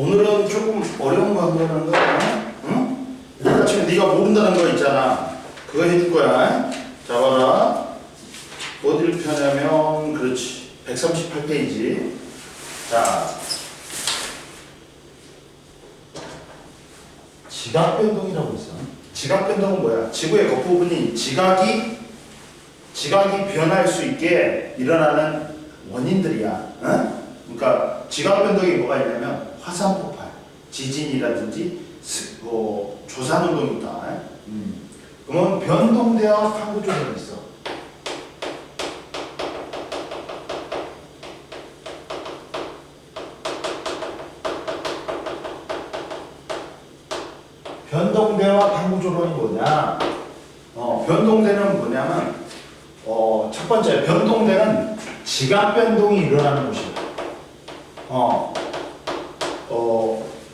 오늘은 조금 어려운 거 한다는 거야. 응? 일단 아침에 네가 모른다는 거 있잖아. 그거 해줄 거야. 자, 봐라. 어디를 펴냐면, 그렇지. 138페이지. 자. 지각 변동이라고 있어. 지각 변동은 뭐야? 지구의 겉부분이 지각이 변할 수 있게 일어나는 원인들이야. 응? 그러니까 지각 변동이 뭐가 있냐면 화산 폭발, 지진이라든지 조산 운동이 있다. 그러면 변동대와 판구 조절이 있어. 변동대와 판구조론이 뭐냐? 변동대는 뭐냐면, 첫 번째, 변동대는 지각 변동이 일어나는 곳이야.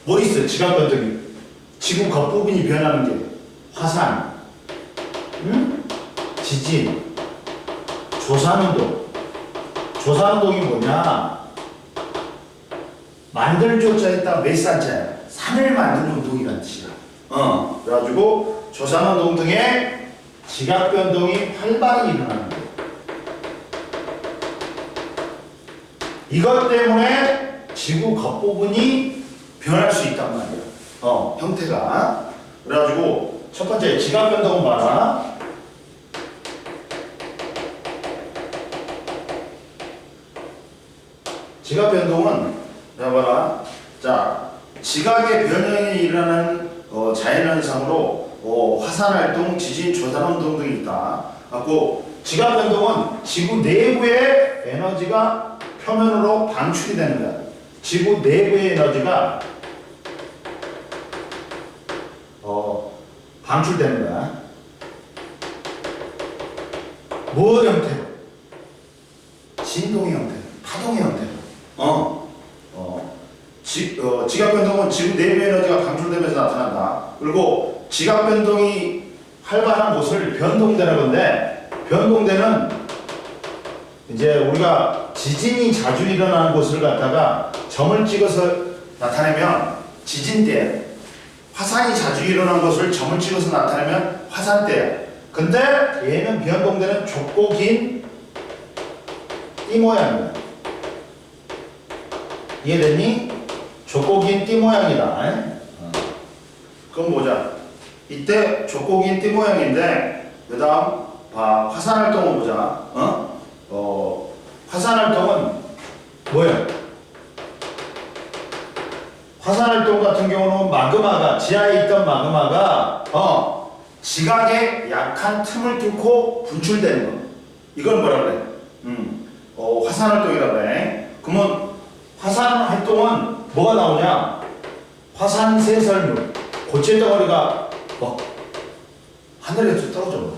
뭐 있어요? 지각 변동이. 지구 겉부분이 변하는 게 화산, 지진, 조산운동. 조산운동이 뭐냐? 만들 조자에다 몇 산자야? 산을 만드는 운동이라는 뜻이야. 그래가지고 조산운동 등의 지각 변동이 활발히 일어나는 거예요. 이것 때문에 지구 겉부분이 변할 수 있단 말이야. 형태가. 그래가지고 첫 번째 지각 변동은 봐라. 지각 변동은 자 봐라. 자, 지각의 변형이 일어나는 자연현상으로 화산활동, 지진, 조산운동 등이 있다. 그리고 지각 변동은 지구 내부의 에너지가 표면으로 방출이 되는 거야. 지구 내부의 에너지가 방출되는 거야. 뭐 형태로? 진동의 형태로, 파동의 형태로. 지각 변동은 지구 내부 에너지가 방출되면서 나타난다. 그리고 지각 변동이 활발한 곳을 변동대라고 하는데, 변동대는 이제 우리가 지진이 자주 일어나는 곳을 갖다가 점을 찍어서 나타내면 지진대, 화산이 자주 일어나는 곳을 점을 찍어서 나타내면 화산대. 근데 얘는 변동대는 좁고 긴 띠 모양이야. 이해됐니? 좁고 긴 띠 모양이다. 그럼 보자. 이때 좁고 긴 띠 모양인데, 그 다음 화산활동을 보자. 화산활동은 뭐야? 화산활동 같은 경우는 마그마가, 지하에 있던 마그마가 지각에 약한 틈을 뚫고 분출되는 거. 이건 뭐라 그래? 화산활동이라 그래. 그러면 화산활동은 뭐가 나오냐? 화산세설물, 고체덩어리가 막 하늘에서 떨어져.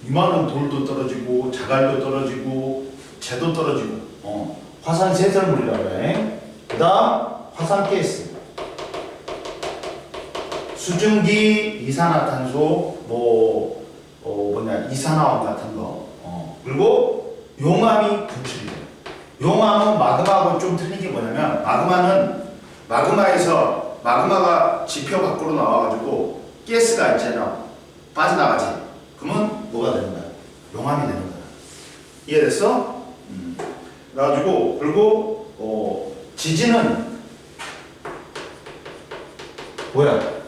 이만한 돌도 떨어지고 자갈도 떨어지고 재도 떨어지고. 화산세설물이라 그래. 그 다음 화산가스, 수증기, 이산화탄소, 이산화황 같은 거. 그리고 용암이 분출이 돼요. 용암은 마그마하고 좀 틀린 게 뭐냐면, 마그마가 지표 밖으로 나와가지고 가스가 있잖아. 빠져나가지. 그러면 뭐가 되는 거야? 용암이 되는 거야. 이해됐어? 그래가지고, 그리고 지진은 뭐야?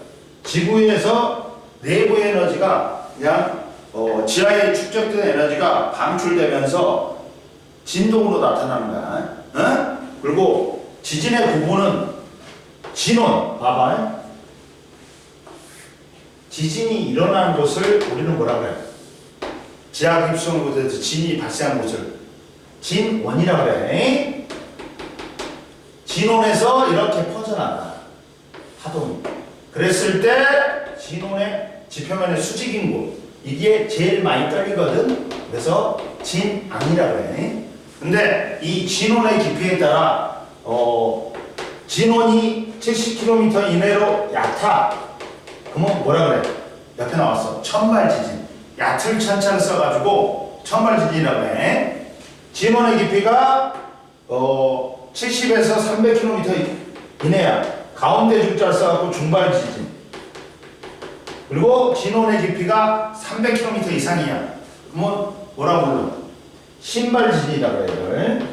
지구에서 내부의 에너지가 그냥 지하에 축적된 에너지가 방출되면서 진동으로 나타나는 거야. 그리고 지진의 구분은 진원, 봐봐. 지진이 일어나는 곳을 우리는 뭐라 그래? 지하 깁스온 곳에서 진이 발생한 곳을 진원이라 그래. 진원에서 이렇게 퍼져나가 파동이. 그랬을 때 진원의 지표면의 수직인 곳, 이게 제일 많이 떨리거든. 그래서 진앙이라 그래. 근데 이 진원의 깊이에 따라 진원이 70km 이내로 얕아. 그러면 뭐라 그래? 옆에 나왔어. 천발지진. 얕을 천자를 써가지고 천발지진이라고 해. 진원의 깊이가 70에서 300km 이내야. 가운데 X자를 써갖고 중발 지진. 그리고 진원의 깊이가 300km 이상이야. 그러면 뭐라고 불러? 신발 지진이라고 해요.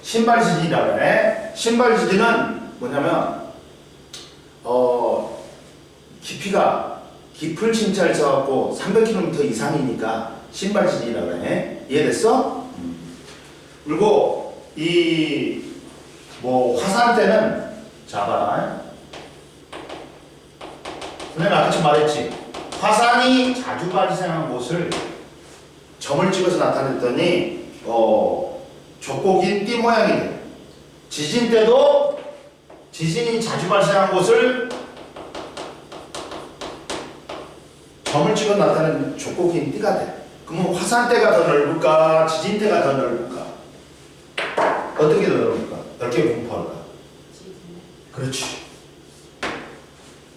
신발 지진이라고 해. 신발 지진은 뭐냐면 깊이가 깊은 침자를 써갖고 300km 이상이니까 신발 지진이라고 해. 이해됐어? 그리고 이 뭐 화산 때는 자 봐라. 내가 아까 좀 말했지. 화산이 자주 발생한 곳을 점을 찍어서 나타냈더니 족곡이 띠 모양이 돼. 지진 때도 지진이 자주 발생한 곳을 점을 찍어 나타낸 족곡이 띠가 돼. 그러면 화산 때가 더 넓을까? 지진 때가 더 넓을까? 어떻게 더 넓을까? 넓게 분포할까? 그렇지.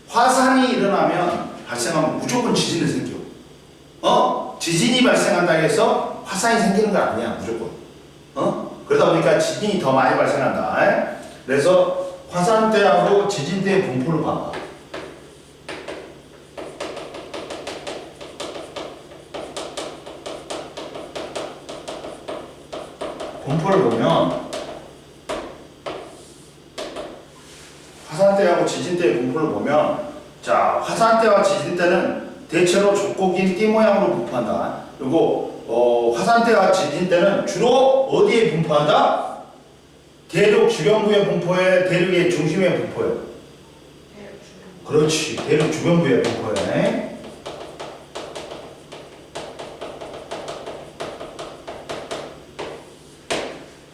화산이 일어나면 발생하면 무조건 지진이 생겨. 지진이 발생한다 해서 화산이 생기는 거 아니야, 무조건. 그러다 보니까 지진이 더 많이 발생한다. 그래서 화산 때하고 지진 때의 분포를 봐봐. 분포를 보면 화산 때하고 지진 때의 분포를 보면 자, 화산 때와 지진 때는 대체로 족곡인 띠 모양으로 분포한다. 그리고 화산 때와 지진 때는 주로 어디에 분포한다? 대륙 주변부에 분포해, 대륙의 중심에 분포해. 그렇지, 대륙 주변부에 분포해.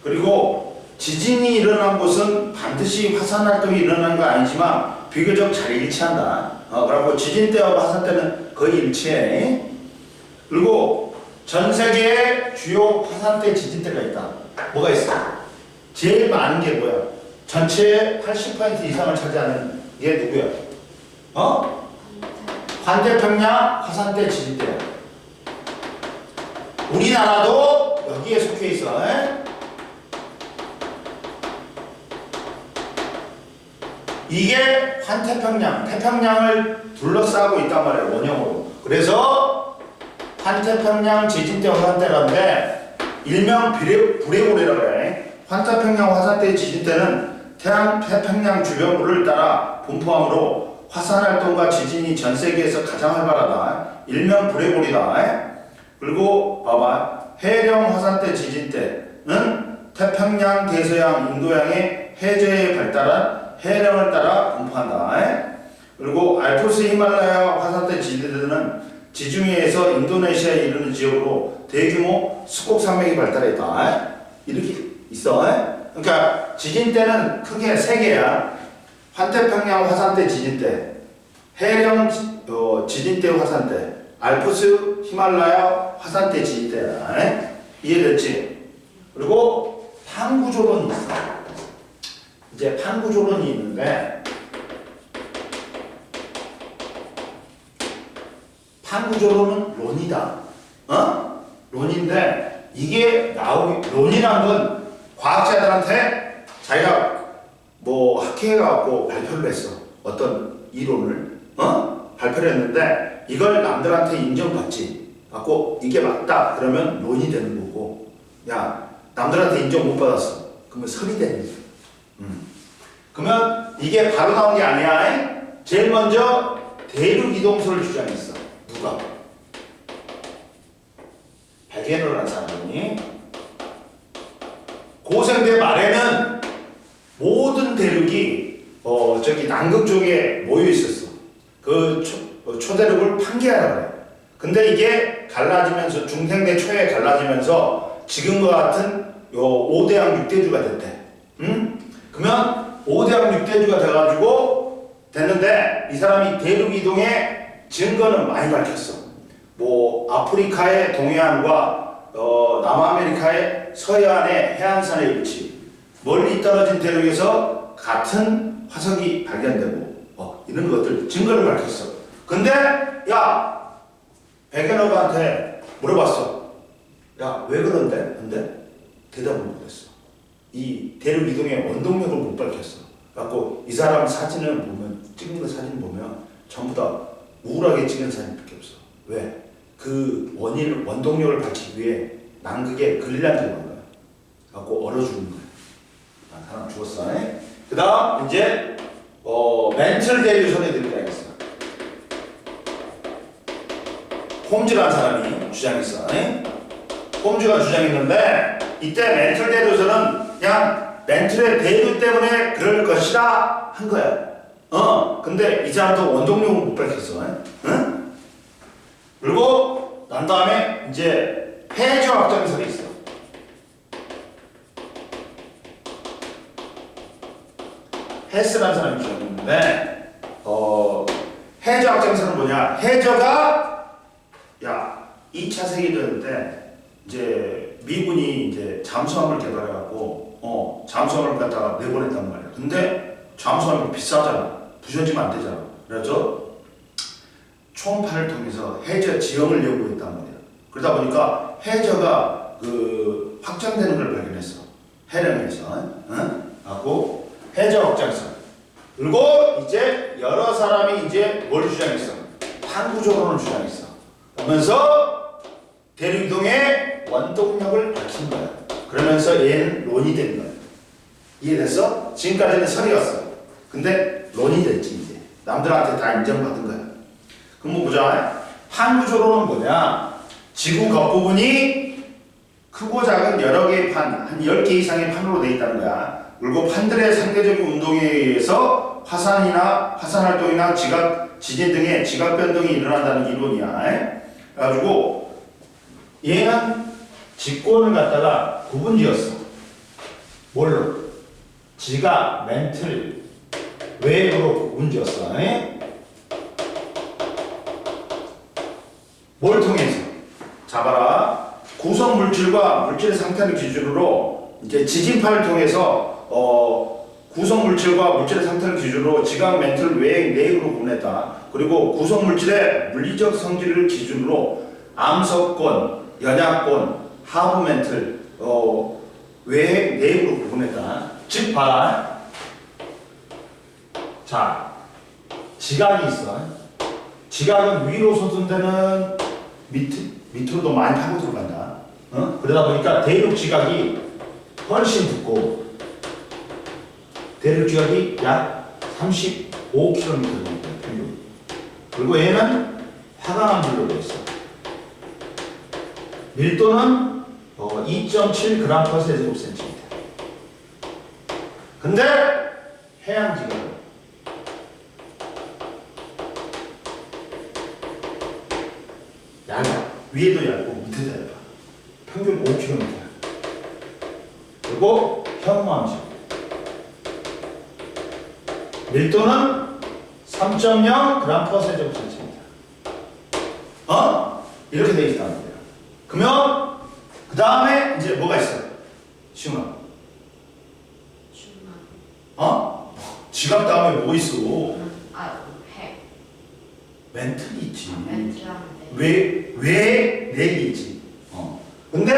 그리고 지진이 일어난 곳은 반드시 화산 활동이 일어나는 건 아니지만 비교적 잘 일치한다. 그리고 지진 때와 화산 때는 거의 일치해. 그리고 전 세계에 주요 화산 때 지진 때가 있다. 뭐가 있어? 제일 많은 게 뭐야? 전체의 80% 이상을 차지하는 게 누구야? 환태평양 화산 때 지진 때야. 우리나라도 여기에 속해 있어. 이게 환태평양, 태평양을 둘러싸고 있단 말이에요, 원형으로. 그래서 환태평양 지진대 화산대라는데 일명 불레고래라고 해. 환태평양 화산대 지진대는 태평양 주변부를 따라 분포하므로 화산활동과 지진이 전 세계에서 가장 활발하다. 일명 불레고리다. 그리고 봐봐, 해령 화산대 지진대는 태평양, 대서양, 인도양의 해저에 발달한 해령을 따라 분포한다. 그리고 알프스 히말라야 화산대 지진대는 지중해에서 인도네시아에 이르는 지역으로 대규모 습곡산맥이 발달했다. 이렇게 있어. 그러니까 지진대는 크게 세 개야. 환태평양 화산대 지진대, 해령 지진대 화산대, 알프스 히말라야 화산대 지진대야. 이해됐지? 그리고 판구조론이 있어. 이제 판구조론이 있는데 판구조론은 론이다. 론인데 이게 론이란 건 과학자들한테 자기가 뭐 학회해갖고 발표를 했어. 어떤 이론을 발표를 했는데 이걸 남들한테 인정받지 갖고 이게 맞다 그러면 론이 되는 거고, 야 남들한테 인정 못 받았어 그러면 설이 되는 거야. 그러면 이게 바로 나온 게 아니야. 제일 먼저 대륙 이동설을 주장했어. 누가? 베게너라는 사람이. 고생대 말에는 모든 대륙이 저기 남극 쪽에 모여 있었어. 그 초대륙을 판게하라고 그래. 근데 이게 갈라지면서 중생대 초에 갈라지면서 지금과 같은 요 5대양 6대주가 됐대. 그러면 5대양 6대주가 돼가지고 됐는데 이 사람이 대륙 이동의 증거는 많이 밝혔어. 뭐 아프리카의 동해안과 남아메리카의 서해안의 해안선의 위치, 멀리 떨어진 대륙에서 같은 화석이 발견되고 이런 것들 증거를 밝혔어. 근데 야 베게너한테 물어봤어. 야 왜 그런데? 근데 대답을 못했어. 이 대륙 이동의 원동력을 못 밝혔어. 그래갖고 이 사람 사진을 보면 찍은 거 사진 보면 전부 다 우울하게 찍은 사진밖에 없어. 왜? 그 원동력을 밝히기 위해 남극에 그린란드에 간 거야. 그래갖고 얼어 죽는 거야. 아, 사람 죽었어. 그 다음 이제 멘틀 대류선에 들어가야겠어. 홈즈라는 사람이 주장했어. 홈즈가 주장했는데 이때 멘틀 대류선은 그냥 멘틀의 대류 때문에 그럴 것이다 한 거야. 근데 이 사람도 원동력을 못 밝혔어. 응? 그리고 난 다음에 이제 해저 확장설이 있어. 헤스라는 사람이 주장했는데 해저 확장설은 뭐냐? 해저가 2차 세계대전 때 이제 미군이 이제 잠수함을 개발해갖고 잠수함을 갖다가 내보냈단 말이야. 근데 잠수함이 비싸잖아. 부셔지면 안 되잖아. 그래서 초음파를 통해서 해저 지형을 연구했단 말이야. 그러다 보니까 해저가 그 확장되는 걸 발견했어. 해령에서. 하고 해저 확장설. 그리고 이제 여러 사람이 이제 뭘 주장했어? 항구조론을 주장했어. 그러면서 대륙 이동의 원동력을 밝힌 거야. 그러면서 얘는 론이 된 거야. 이해됐어? 지금까지는 설이었어. 근데 론이 됐지 이제. 남들한테 다 인정받은 거야. 그럼 뭐 보자. 항구조론은 뭐냐? 지구 겉부분이 크고 작은 여러 개의 판, 한 10개 이상의 판으로 되어 있다는 거야. 그리고 판들의 상대적인 운동에 의해서 화산활동이나 지진 등의 지각 변동이 일어난다는 이론이야. 그래가지고 얘는 직권을 갖다가 구분지었어. 뭘로? 지각, 멘틀, 웨이브로 구분지었어. 뭘 통해서? 잡아라. 구성 물질과 물질의 상태를 기준으로 이제 지진파를 통해서 구성 물질과 물질의 상태를 기준으로 지각, 멘틀, 웨이브로 구분했다. 그리고 구성 물질의 물리적 성질을 기준으로 암석권, 연약권, 하부 멘틀, 웨이브로 구분했다. 즉 봐라. 자, 지각이 있어. 지각은 위로 솟은 데는 밑으로도 많이 파고 들어간다. 그러다 보니까 대륙 지각이 훨씬 두껍고 대륙 지각이 약 35km 됩니다. 그리고 얘는 화강암 질로 되어 있어. 밀도는 2.7g/제곱센티미터. 근데 해양 지각은 얇아. 위에도 얇고 밑에도 얇아. 평균 5km. 그리고 현무암식. 밀도는 3.0g/제곱센티미터. 이렇게 되어 있다는 거예요. 그러면 그 다음에 이제 뭐가 있어요? 시ум아. 지각 다음에 뭐 있어? 해. 멘틀이 있지. 멘틀하는데. 왜 렉이 있지. 근데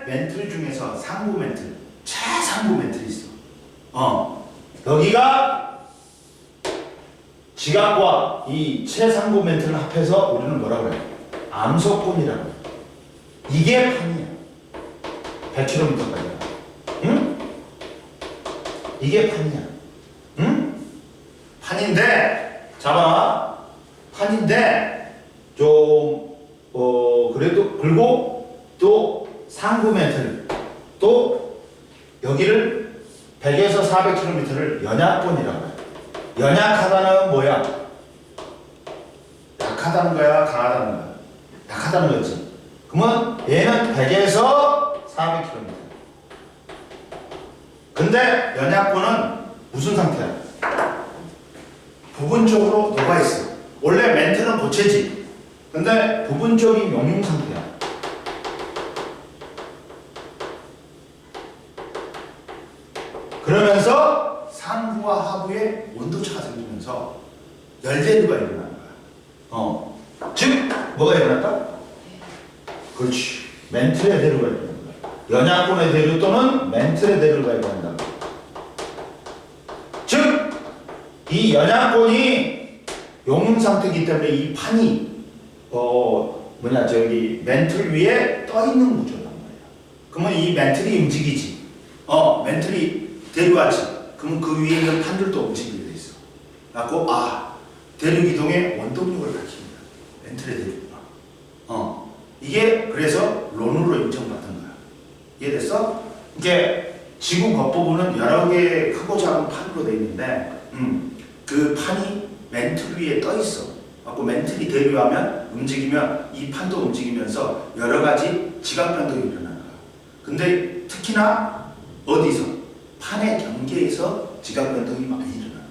멘틀 중에서 상부 멘틀, 최상부 멘틀이 있어. 여기가 지각과 이 최상부 멘틀을 합해서 우리는 뭐라고 그래? 암석권이라고 해. 이게 판이야. 100km까지. 응? 이게 판이야. 응? 판인데, 잡아. 판인데, 그래도, 그리고 또 상부 멘틀, 또 여기를 100에서 400km를 연약권이라고 해. 연약하다는 뭐야? 약하다는 거야? 강하다는 거야? 약하다는 거지. 그러면 얘는 100에서 400km. 근데 연약권은 무슨 상태야? 부분적으로 녹아있어. 원래 멘트는 고체지. 근데 부분적인 용융 상태야. 그러면서 상부와 하부에 온도차가 생기면서 열대류가 일어나는 거야. 즉 뭐가 일어났다? 그렇지. 멘틀의 대류가 일어나는 거야. 연약권의 대류 또는 멘틀의 대류가 일어난다. 이 연약권이 용융 상태이기 때문에 이 판이 멘틀 위에 떠 있는 구조란 말이야. 그러면 이 멘틀이 움직이지. 멘틀이 대류하지. 그러면 그 위에 있는 판들도 움직이게 돼 있어. 그래갖고 대류 이동의 원동력을 밝힙니다. 멘틀의 대류가. 이게 그래서 론으로 인정받은 거야. 이해됐어? 이게 지구 겉부분은 여러 개의 크고 작은 판으로 되어 있는데 그 판이 멘틀 위에 떠 있어. 그래갖고 멘틀이 대류하면 움직이면 이 판도 움직이면서 여러 가지 지각 변동이 일어나는 거야. 근데 특히나 어디서? 판의 경계에서 지각 변동이 많이 일어나는 거야.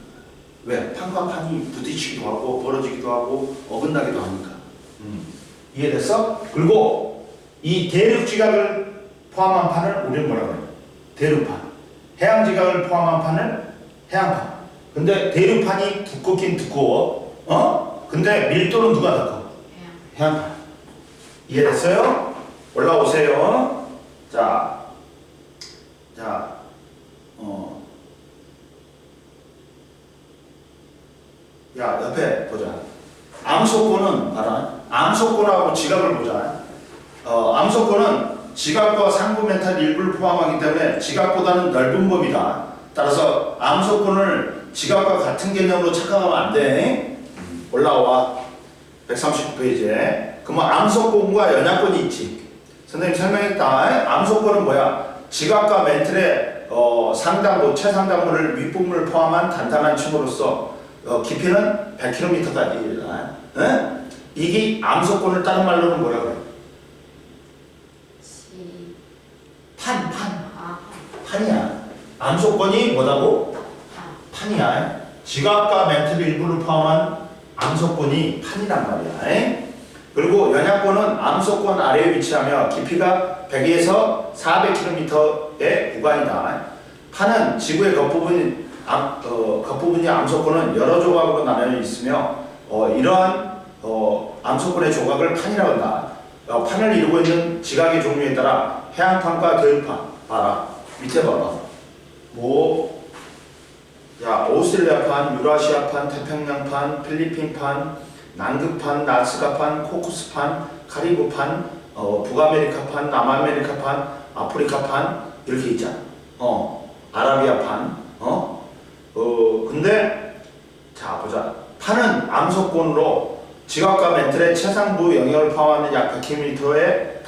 왜? 판과 판이 부딪히기도 하고 벌어지기도 하고 어긋나기도 하니까. 이해됐어? 그리고 이 대륙 지각을 포함한 판을 우리는 뭐라고 해요? 대륙판. 해양 지각을 포함한 판을 해양판. 근데 대륙판이 두껍긴 두꺼워. 근데 밀도는 누가 더 커? 해양판. 이해됐어요? 올라오세요. 야, 옆에 보자. 암소권은 봐라. 암소권하고 지각을 보자. 암소권은 지각과 상부 멘탈 일부를 포함하기 때문에 지각보다는 넓은 범위다. 따라서 암소권을 지각과 같은 개념으로 착각하면 안 돼. 올라와. 139페이지에. 그러면 암소권과 연약권이 있지. 선생님 설명했다. 암소권은 뭐야? 지각과 멘틀의 상단부, 최상단부를 윗부분을 포함한 단단한 층으로서 깊이는 100km까지. 이게 암소권을 다른 말로는 뭐라 그래? 판이야. 암소권이 뭐라고? 판이야. 지각과 멘틀 일부를 포함한 암소권이 판이란 말이야. 그리고 연약권은 암소권 아래에 위치하며 깊이가 100에서 400km의 구간이다. 판은 지구의 겉부분이 암소권은 여러 조각으로 나뉘어 있으며 이러한 암소권의 조각을 판이라고 한다. 판을 이루고 있는 지각의 종류에 따라 해양판과 대륙판 봐라. 밑에 봐봐. 오스트레일리아판, 유라시아판, 태평양판, 필리핀판, 남극판, 나스카판, 코쿠스판, 카리브판, 북아메리카판, 남아메리카판, 아프리카판 이렇게 있잖아. 아라비아판. 근데 자 보자. 판은 암소권으로 지각과 멘틀의 최상부 영역을 포함하는 약 100km의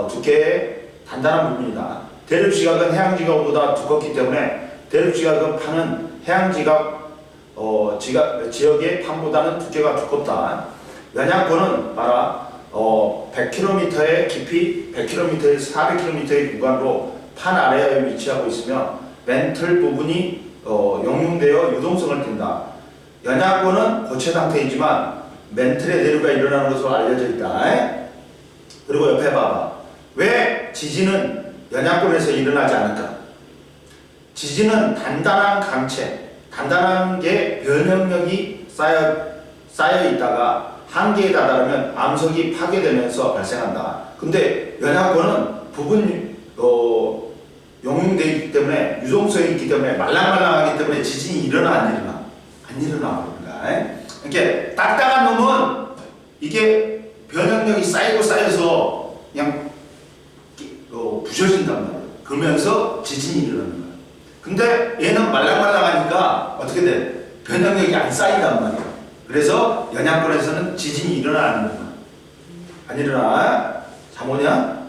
두께의 단단한 부분이다. 대륙 지각은 해양 지각보다 두껍기 때문에 대륙 지각은 판은 해양 지역의 판보다는 두께가 두껍다. 연약권은 봐라. 100km의 깊이 100km에서 400km의 구간으로 판 아래에 위치하고 있으며 멘틀 부분이 용융되어 유동성을 띈다. 연약권은 고체 상태이지만 멘틀의 대류가 일어나는 것으로 알려져 있다. 그리고 옆에 봐봐. 왜 지진은 연약권에서 일어나지 않을까? 지진은 단단한 강체, 단단한 게 변형력이 쌓여 있다가 한계에 다다르면 암석이 파괴되면서 발생한다. 근데 연약권은 부분 용융되어 있기 때문에 유동성이 있기 때문에 말랑말랑하기 때문에 지진이 일어나 안 일어나? 안 일어나 버립니다. 이렇게 딱딱한 놈은 이게 변형력이 쌓여서 그냥 부셔진단 말이에요. 그러면서 지진이 일어나는 거야. 근데 얘는 말랑말랑하니까 어떻게 돼? 변형력이 안 쌓인단 말이야. 그래서 연약권에서는 지진이 일어나 안 일어나? 안 일어나? 잠 오냐?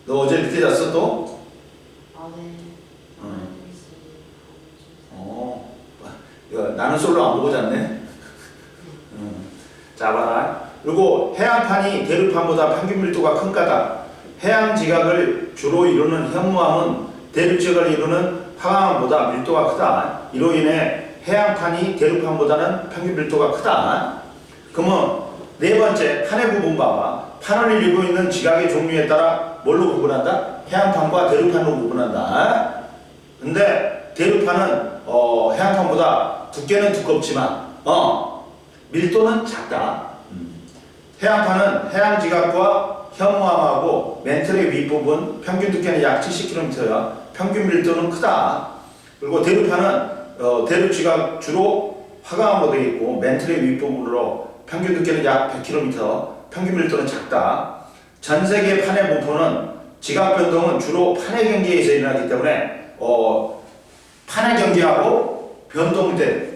너 어제 늦게 잤어 또? 나는 솔로 안 보고 잤네. 자 봐라. 그리고 해양판이 대륙판보다 평균 밀도가 큰 까닭. 해양 지각을 주로 이루는 현무암은 대륙 지각을 이루는 화강암보다 밀도가 크다. 이로 인해 해양판이 대륙판보다는 평균 밀도가 크다. 그러면 네 번째 판의 구분 봐봐. 판을 이루고 있는 지각의 종류에 따라 뭘로 구분한다? 해양판과 대륙판으로 구분한다. 근데 대륙판은 해양판보다 두께는 두껍지만 밀도는 작다. 해양판은 해양 지각과 현무암하고 멘틀의 윗부분 평균 두께는 약 70km야. 평균 밀도는 크다. 그리고 대륙판은 대륙 지각 주로 화강으로 되어 있고 멘틀의 윗부분으로 평균 두께는 약 100km, 평균 밀도는 작다. 전 세계 판의 분포는 지각 변동은 주로 판의 경계에서 일어나기 때문에 판의 경계하고 변동대,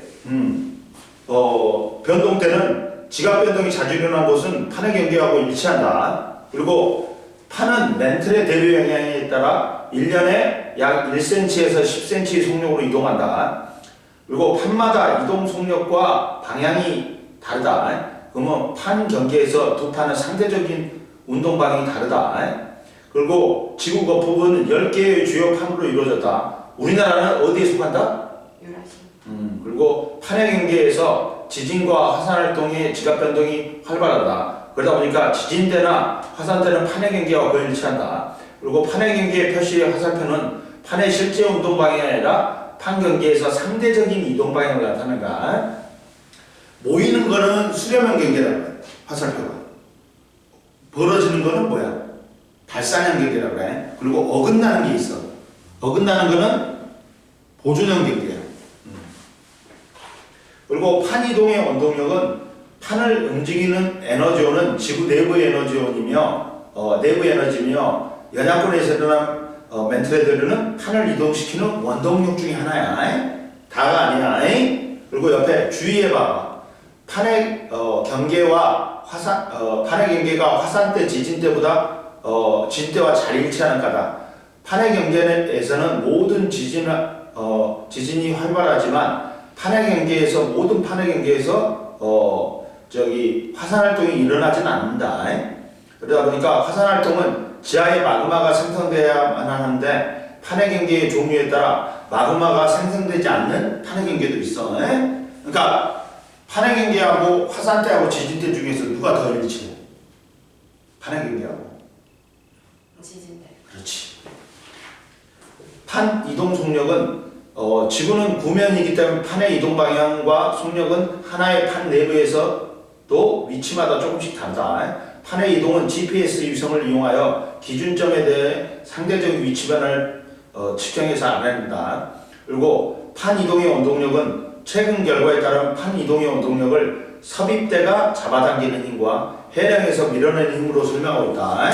변동대는 지각 변동이 자주 일어난 곳은 판의 경계하고 일치한다. 그리고 판은 멘틀의 대류 영향에 따라 1년에 약 1cm에서 10cm 속력으로 이동한다. 그리고 판마다 이동 속력과 방향이 다르다. 그러면 판 경계에서 두 판은 상대적인 운동 방향이 다르다. 그리고 지구 거품은 10개의 주요 판으로 이루어졌다. 우리나라는 어디에 속한다? 유라시아. 그리고 판의 경계에서 지진과 화산 활동의 지각 변동이 활발하다. 그러다 보니까 지진대나 화산대는 판의 경계와 거의 일치한다. 그리고 판의 경계 표시의 화살표는 판의 실제 운동 방향이 아니라 판 경계에서 상대적인 이동 방향을 나타낸다. 모이는 거는 수렴형 경계라고 해. 화살표가. 벌어지는 거는 뭐야? 발산형 경계라고 해. 그리고 어긋나는 게 있어. 어긋나는 거는 보존형 경계야. 그리고 판 이동의 원동력은 판을 움직이는 에너지원은 지구 내부의 에너지원이며 내부 에너지며 연약권에서 일어난 멘틀레드는 판을 이동시키는 원동력 중에 하나야. 다가 아니야. 그리고 옆에 주의해봐. 판의 경계와 판의 경계가 화산대, 지진대보다 지진대와 잘 일치하는 까다. 판의 경계에서는 모든 지진이 활발하지만 판의 경계에서 모든 판의 경계에서 화산 활동이 일어나지는 않는다. 그러다 보니까 화산 활동은 지하에 마그마가 생성돼야만 하는데 판의 경계의 종류에 따라 마그마가 생성되지 않는 판의 경계도 있어. 그러니까 판의 경계하고 화산대하고 지진대 중에서 누가 더 일치해? 판의 경계하고. 지진대. 그렇지. 판 이동 속력은 지구는 구면이기 때문에 판의 이동 방향과 속력은 하나의 판 내부에서도 위치마다 조금씩 다르다. 판의 이동은 GPS 위성을 이용하여 기준점에 대해 상대적 위치 변화를 측정해서 알아낸다. 그리고 판 이동의 원동력은 최근 결과에 따른 판 이동의 원동력을 섭입대가 잡아당기는 힘과 해량에서 밀어내는 힘으로 설명하고 있다.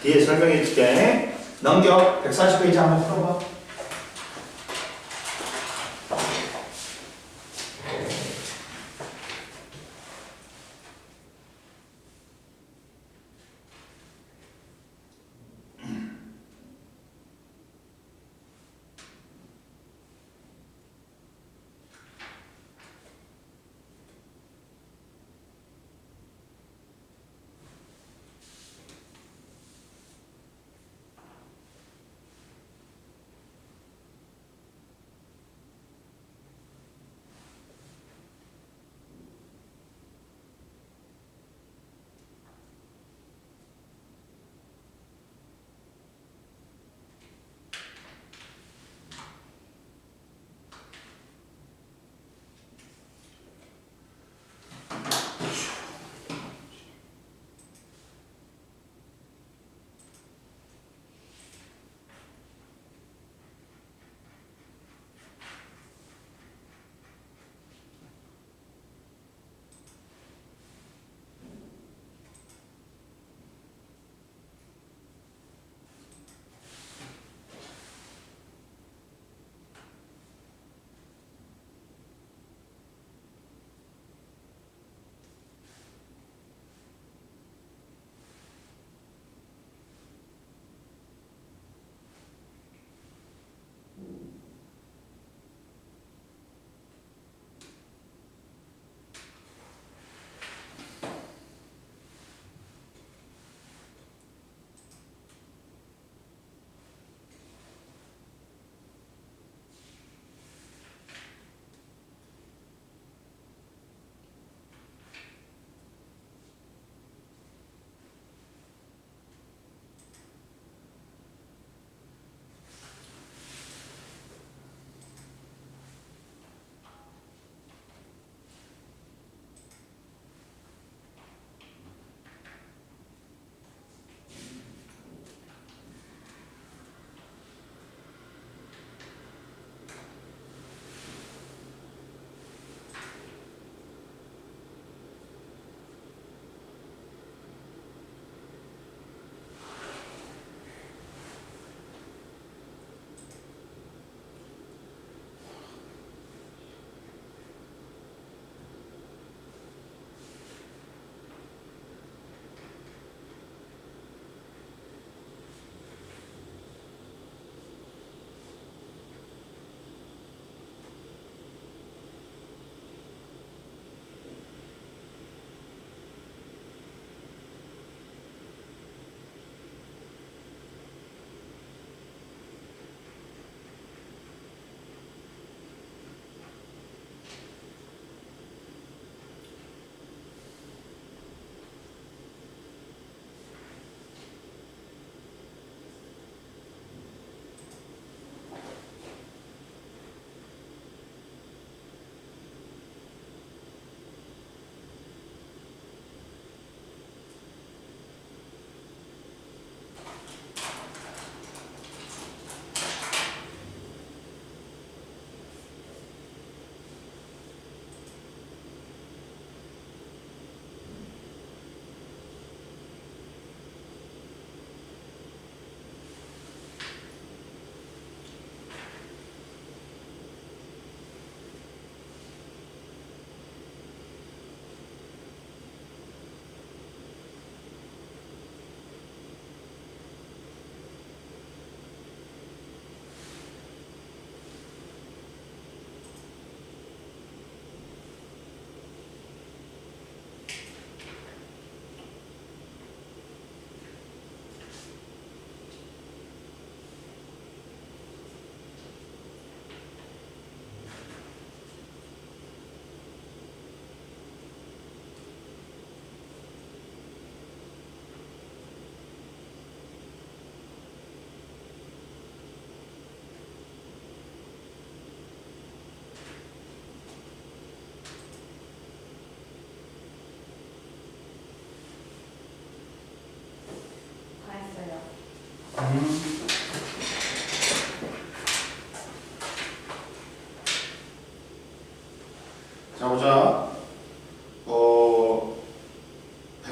뒤에 설명해 줄게. 넘겨. 140페이지 한번 풀어봐.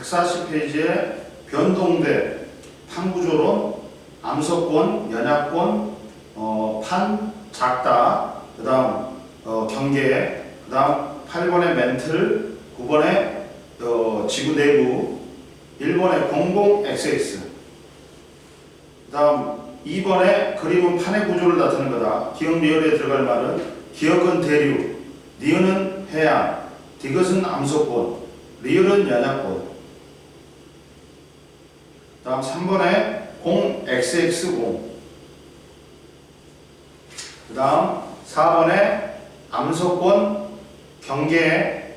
140페이지에 변동대, 판구조론, 암석권, 연약권, 판, 작다, 그 다음 경계, 그 다음 8번의 멘틀, 9번의 지구 내부, 1번의 00XX, 그 다음 2번에 그림은 판의 구조를 나타내는 거다. 기억 리얼에 들어갈 말은 기억은 대륙, 니은은 해안, 디귿은 암석권, 리얼은 연약권. 그 다음 3번에 0xx0. 그 다음 4번에 암석권, 경계,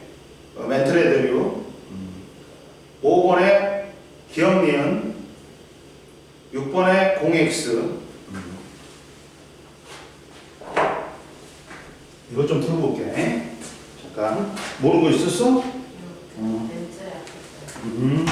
멘틀의 대륙. 5번에 기억 니은, 6번에 0x. 이거 좀 들어볼게. 잠깐. 모르는 거 있었어? 멘트야. 그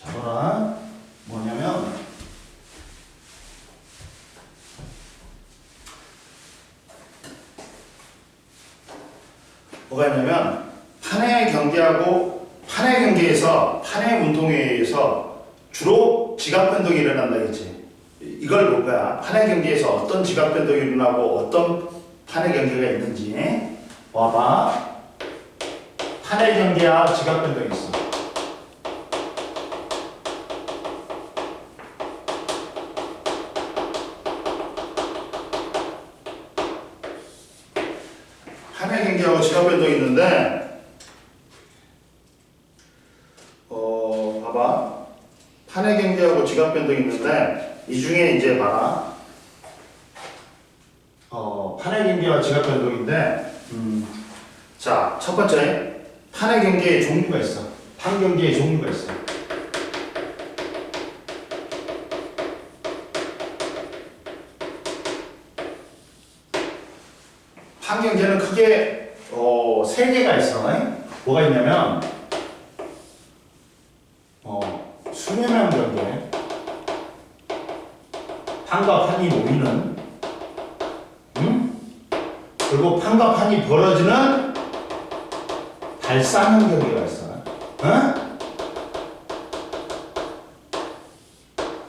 잡아라. 뭐냐면 뭐가 있냐면 판의 경계하고 판의 경계에서 판의 운동에 의해서 주로 지각 변동이 일어난다 했지. 이걸 볼 거야. 판의 경계에서 어떤 지각 변동이 일어나고 어떤 판의 경계가 있는지 봐봐. 판의 경계와 지각 변동이 있어. 판의 경계하고 지각 변동이 있는데 봐봐. 판의 경계하고 지각 변동이 있는데 이 중에 이제 봐라. 판의 경계와 지각 변동인데 자, 첫 번째 판의 경계에 종류가 있어. 판 경계에 종류가 있어. 판 경계는 크게 세 개가 있어. 뭐가 있냐면 수렴형 경계, 판과 판이 모이는, 그리고 판과 판이 벌어지는 발산형 경계가 있어.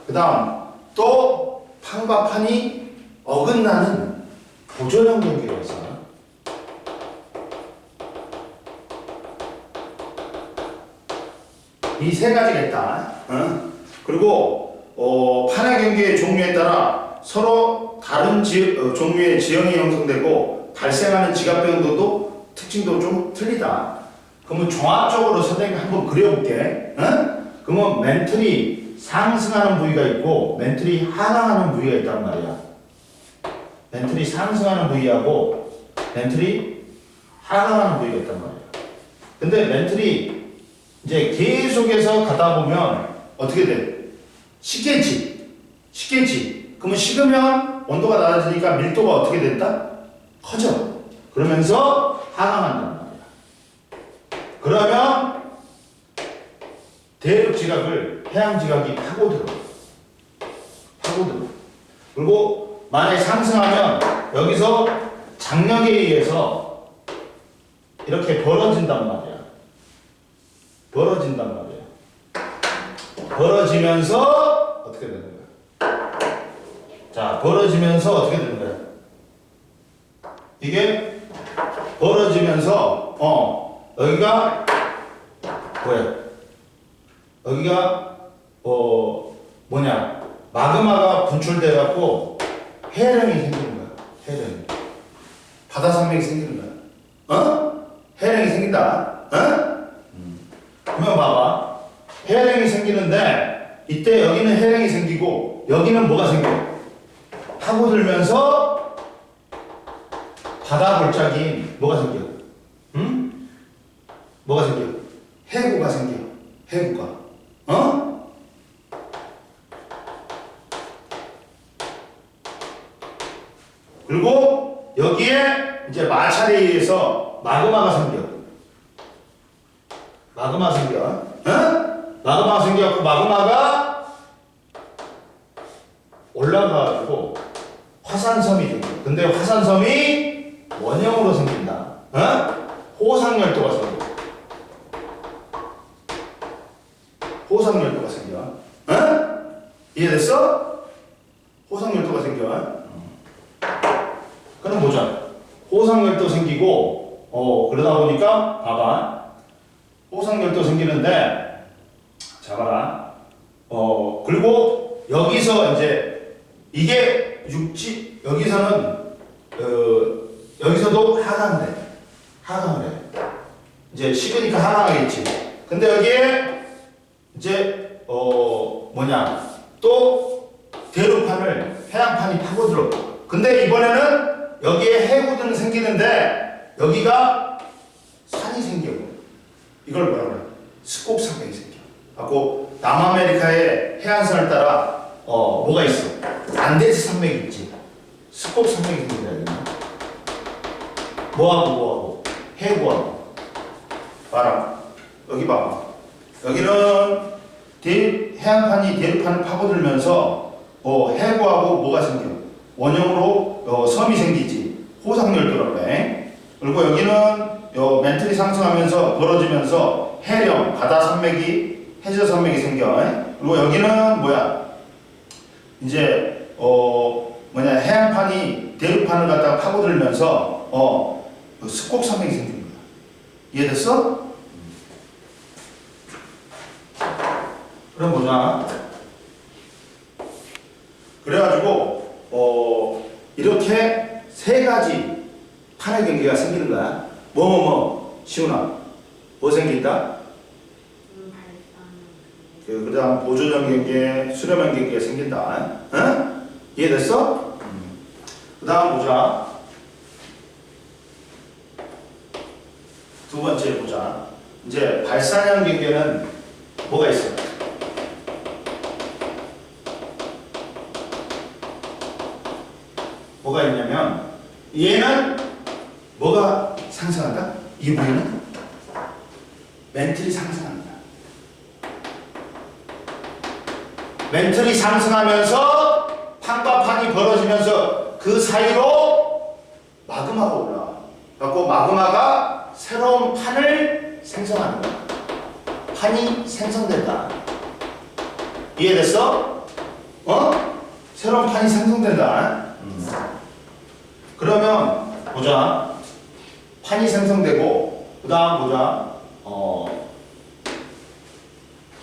그 다음 또 판과 판이 어긋나는 보존형 경계가 있어. 이 세 가지가 있다. 그리고 판의 경계의 종류에 따라 서로 다른 종류의 지형이 형성되고 발생하는 지각 변동도 특징도 좀 틀리다. 그러면 종합적으로 선생님이 한번 그려볼게. 그러면 멘틀이 상승하는 부위가 있고 멘틀이 하강하는 부위가 있단 말이야. 멘틀이 상승하는 부위하고 멘틀이 하강하는 부위가 있단 말이야. 근데 멘틀이 이제 계속해서 가다 보면 어떻게 돼? 식겠지. 그러면 식으면 온도가 낮아지니까 밀도가 어떻게 된다? 커져. 그러면서 하강한단 말이야. 그러면 대륙 지각을 해양 지각이 파고들어. 그리고 만약에 상승하면 여기서 장력에 의해서 이렇게 벌어진단 말이야. 벌어지면서 어떻게 되는 거야? 자, 벌어지면서 어떻게 되는 거야? 이게 벌어지면서 여기가 뭐야? 여기가 뭐냐? 마그마가 분출돼 갖고 해령이 생기는 거야. 해령. 바다 산맥이 생기는 거야. 해령이 생긴다. 그러면 봐봐. 해령이 생기는데 이때 여기는 해령이 생기고 여기는 뭐가 생겨? 파고들면서 바다 골짜기인 뭐가 생겨? 뭐가 생겨? 해구가 생겨. 해구가. 그리고 여기에 이제 마찰에 의해서 마그마가 생겨. 마그마가 생겨갖고 마그마가 올라가가지고 화산섬이 생겨. 근데 화산섬이 원형으로 생긴다. 호상열도가 생겨. 호상열도가 생겨. 이해됐어? 호상열도가 생겨. 그럼 보자. 호상열도 생기고, 그러다 보니까, 봐봐. 호상열도 생기는데, 잡아라. 그리고 여기서 이제, 이게 육지, 여기서는, 여기서도 하강을 해. 이제 식으니까 하강하겠지. 근데 여기에, 이제, 또, 대륙판을, 해양판이 파고들어. 근데 이번에는 여기에 해구들은 생기는데 여기가 산이 생겨. 이걸 뭐라고 그래? 스콕산맥이 생겨. 갖고 남아메리카의 해안선을 따라 뭐가 있어? 안데스 산맥이 있지. 스콕산맥이 생긴다. 뭐하고 해구하고. 봐라. 여기 봐봐. 여기는 해안판이 대륙판을 파고들면서 해구하고 뭐가 생겨? 원형으로 섬이 생기지. 호상열도라고 해. 그리고 여기는 멘틀이 상승하면서 벌어지면서 해령, 바다 산맥이, 해저 산맥이 생겨. 그리고 여기는 뭐야? 이제 해안판이 대륙판을 갖다가 파고들면서 스콕 산맥이 생기는 거야. 이해됐어? 그럼 보자. 그래가지고 이렇게 세 가지 판의 경계가 생기는 거야. 시훈아, 뭐 생긴다? 그 다음 보조전 경계, 수렴한 경계가 생긴다. 이해됐어? 그 다음 보자. 두 번째 보자. 이제 발산형 경계는 뭐가 있어? 뭐가 있냐면 얘는 뭐가 상승한다? 이 부위는 멘틀이 상승합니다. 멘틀이 상승하면서 판과 판이 벌어지면서 그 사이로 마그마가 올라와. 그래서 마그마가 새로운 판을 생성하는 거야. 판이 생성된다. 이해됐어? 새로운 판이 생성된다. 그러면 보자. 판이 생성되고 그 다음 보자.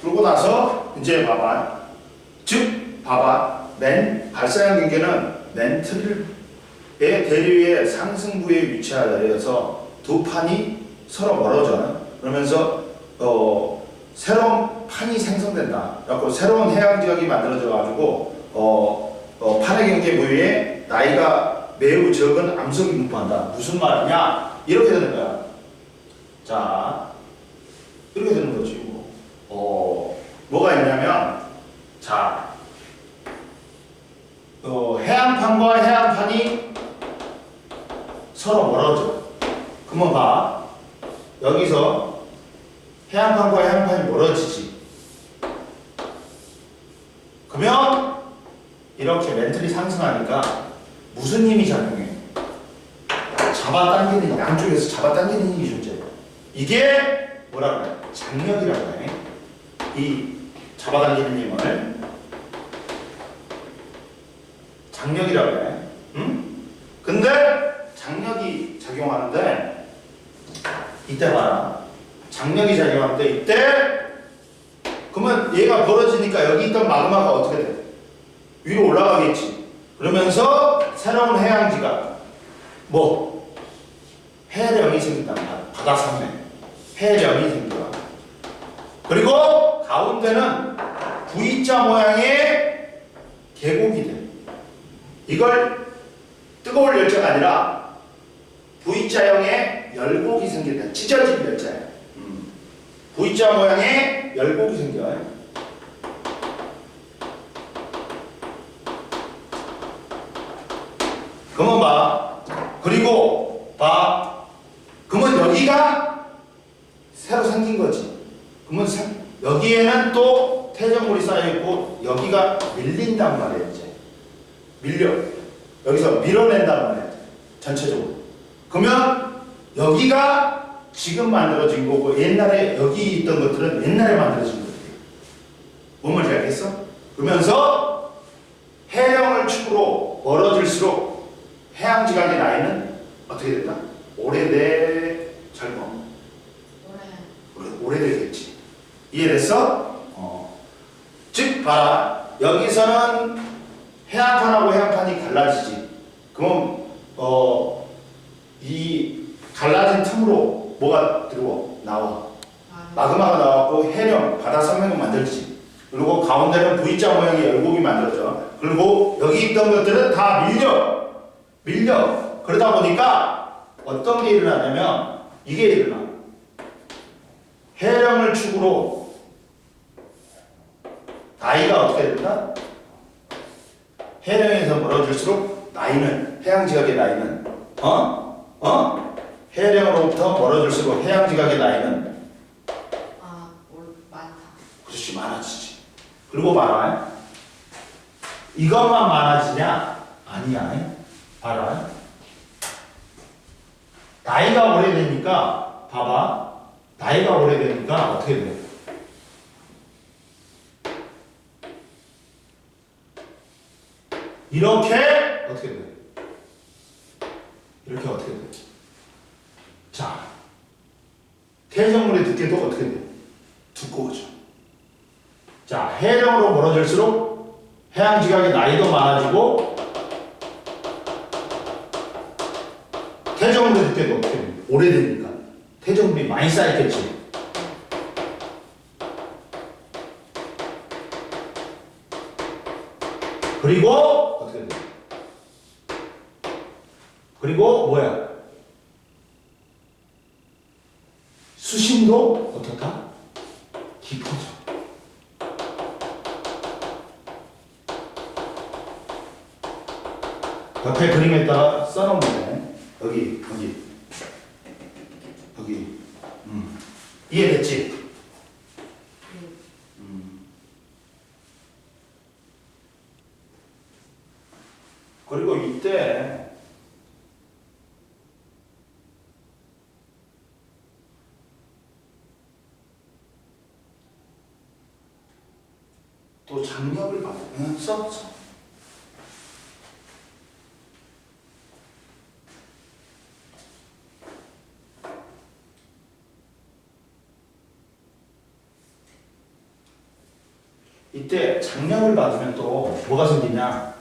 그러고 나서 이제 봐봐. 봐봐. 발산형 경계는 멘틀의 대류의 상승부에 위치하여서 두 판이 서로 멀어져. 그러면서 새로운 판이 생성된다. 그래서 새로운 해양 지역이 만들어져 가지고 판의 경계 부위에 나이가 매우 적은 암석이 분포한다. 무슨 말이냐? 이렇게 되는 거야. 자, 이렇게 되는 거지. 뭐가 있냐면, 자, 해안판과 해안판이 서로 멀어져. 그러면 봐. 여기서 해안판과 해안판이 멀어지지. 상승하니까 무슨 힘이 작용해? 잡아당기는, 양쪽에서 잡아당기는 힘이 존재해. 이게 뭐라 그래? 장력이라고 해. 이 잡아당기는 힘을 장력이라고 해. 응? 근데 장력이 작용하는데 이때 봐라. 장력이 작용하는데 이때 그러면 얘가 벌어지니까 여기 있던 마그마가 어떻게 돼? 위로 올라가겠지. 그러면서 새로운 해양지가 뭐 해령이 생긴다. 바다산맥 해령이 생겨. 그리고 가운데는 V자 모양의 계곡이 돼. 이걸 뜨거울 열차가 아니라 V자형의 열곡이 생긴다. 찢어진 열차야. V자 모양의 열곡이 생겨요. 그러면 봐. 그리고 봐. 그러면 여기가 새로 생긴 거지. 그러면 여기에는 또 퇴적물이 쌓여있고 여기가 밀린단 말이야 이제. 밀려. 여기서 밀어낸단 말이야. 전체적으로. 그러면 여기가 지금 만들어진 거고 옛날에 여기 있던 것들은 옛날에 만들어진 것들이야. 뭔 말인지 알겠어? 그러면서 해령을 축으로 멀어질수록 해양지각의 나이는 어떻게 된다? 오래돼 젊어. 오래되겠지. 이해됐어? 즉 봐라. 여기서는 해안판하고 해안판이 갈라지지. 그럼 이 갈라진 틈으로 뭐가 들어와? 나와. 마그마가 나왔고 해령, 바다 산맥을 만들지. 그리고 가운데는 V자 모양의 열곡이 만들어져. 그리고 여기 있던 것들은 다 밀려. 그러다 보니까 어떤 게 일어나냐면 이게 일어나. 해령을 축으로 나이가 어떻게 된다? 해령에서 멀어질수록 나이는 해양지각의 나이는 해령으로부터 멀어질수록 해양지각의 나이는 많다. 그렇지 많아지지. 그리고 봐라. 이것만 많아지냐? 아니야. 봐라. 나이가 오래되니까 봐봐. 나이가 오래되니까 어떻게 돼? 이렇게 어떻게 돼? 이렇게 어떻게 돼? 자, 퇴적물의 두께도 어떻게 돼? 두꺼워져. 자, 해령으로 멀어질수록 해양지각의 나이도 많아지고 퇴적물의 두께도 어떻게 돼? 오래되니까 퇴적물이 많이 쌓였겠지. 그리고 어떻게 돼? 그리고 뭐야? 수심도 어떻다? 깊어져. 옆에 그림에다가 써놓으면 돼. 여기. 이해됐지? 그리고 이때 또 장력을 받으면 써. 이때 장력을 받으면 또 뭐가 생기냐?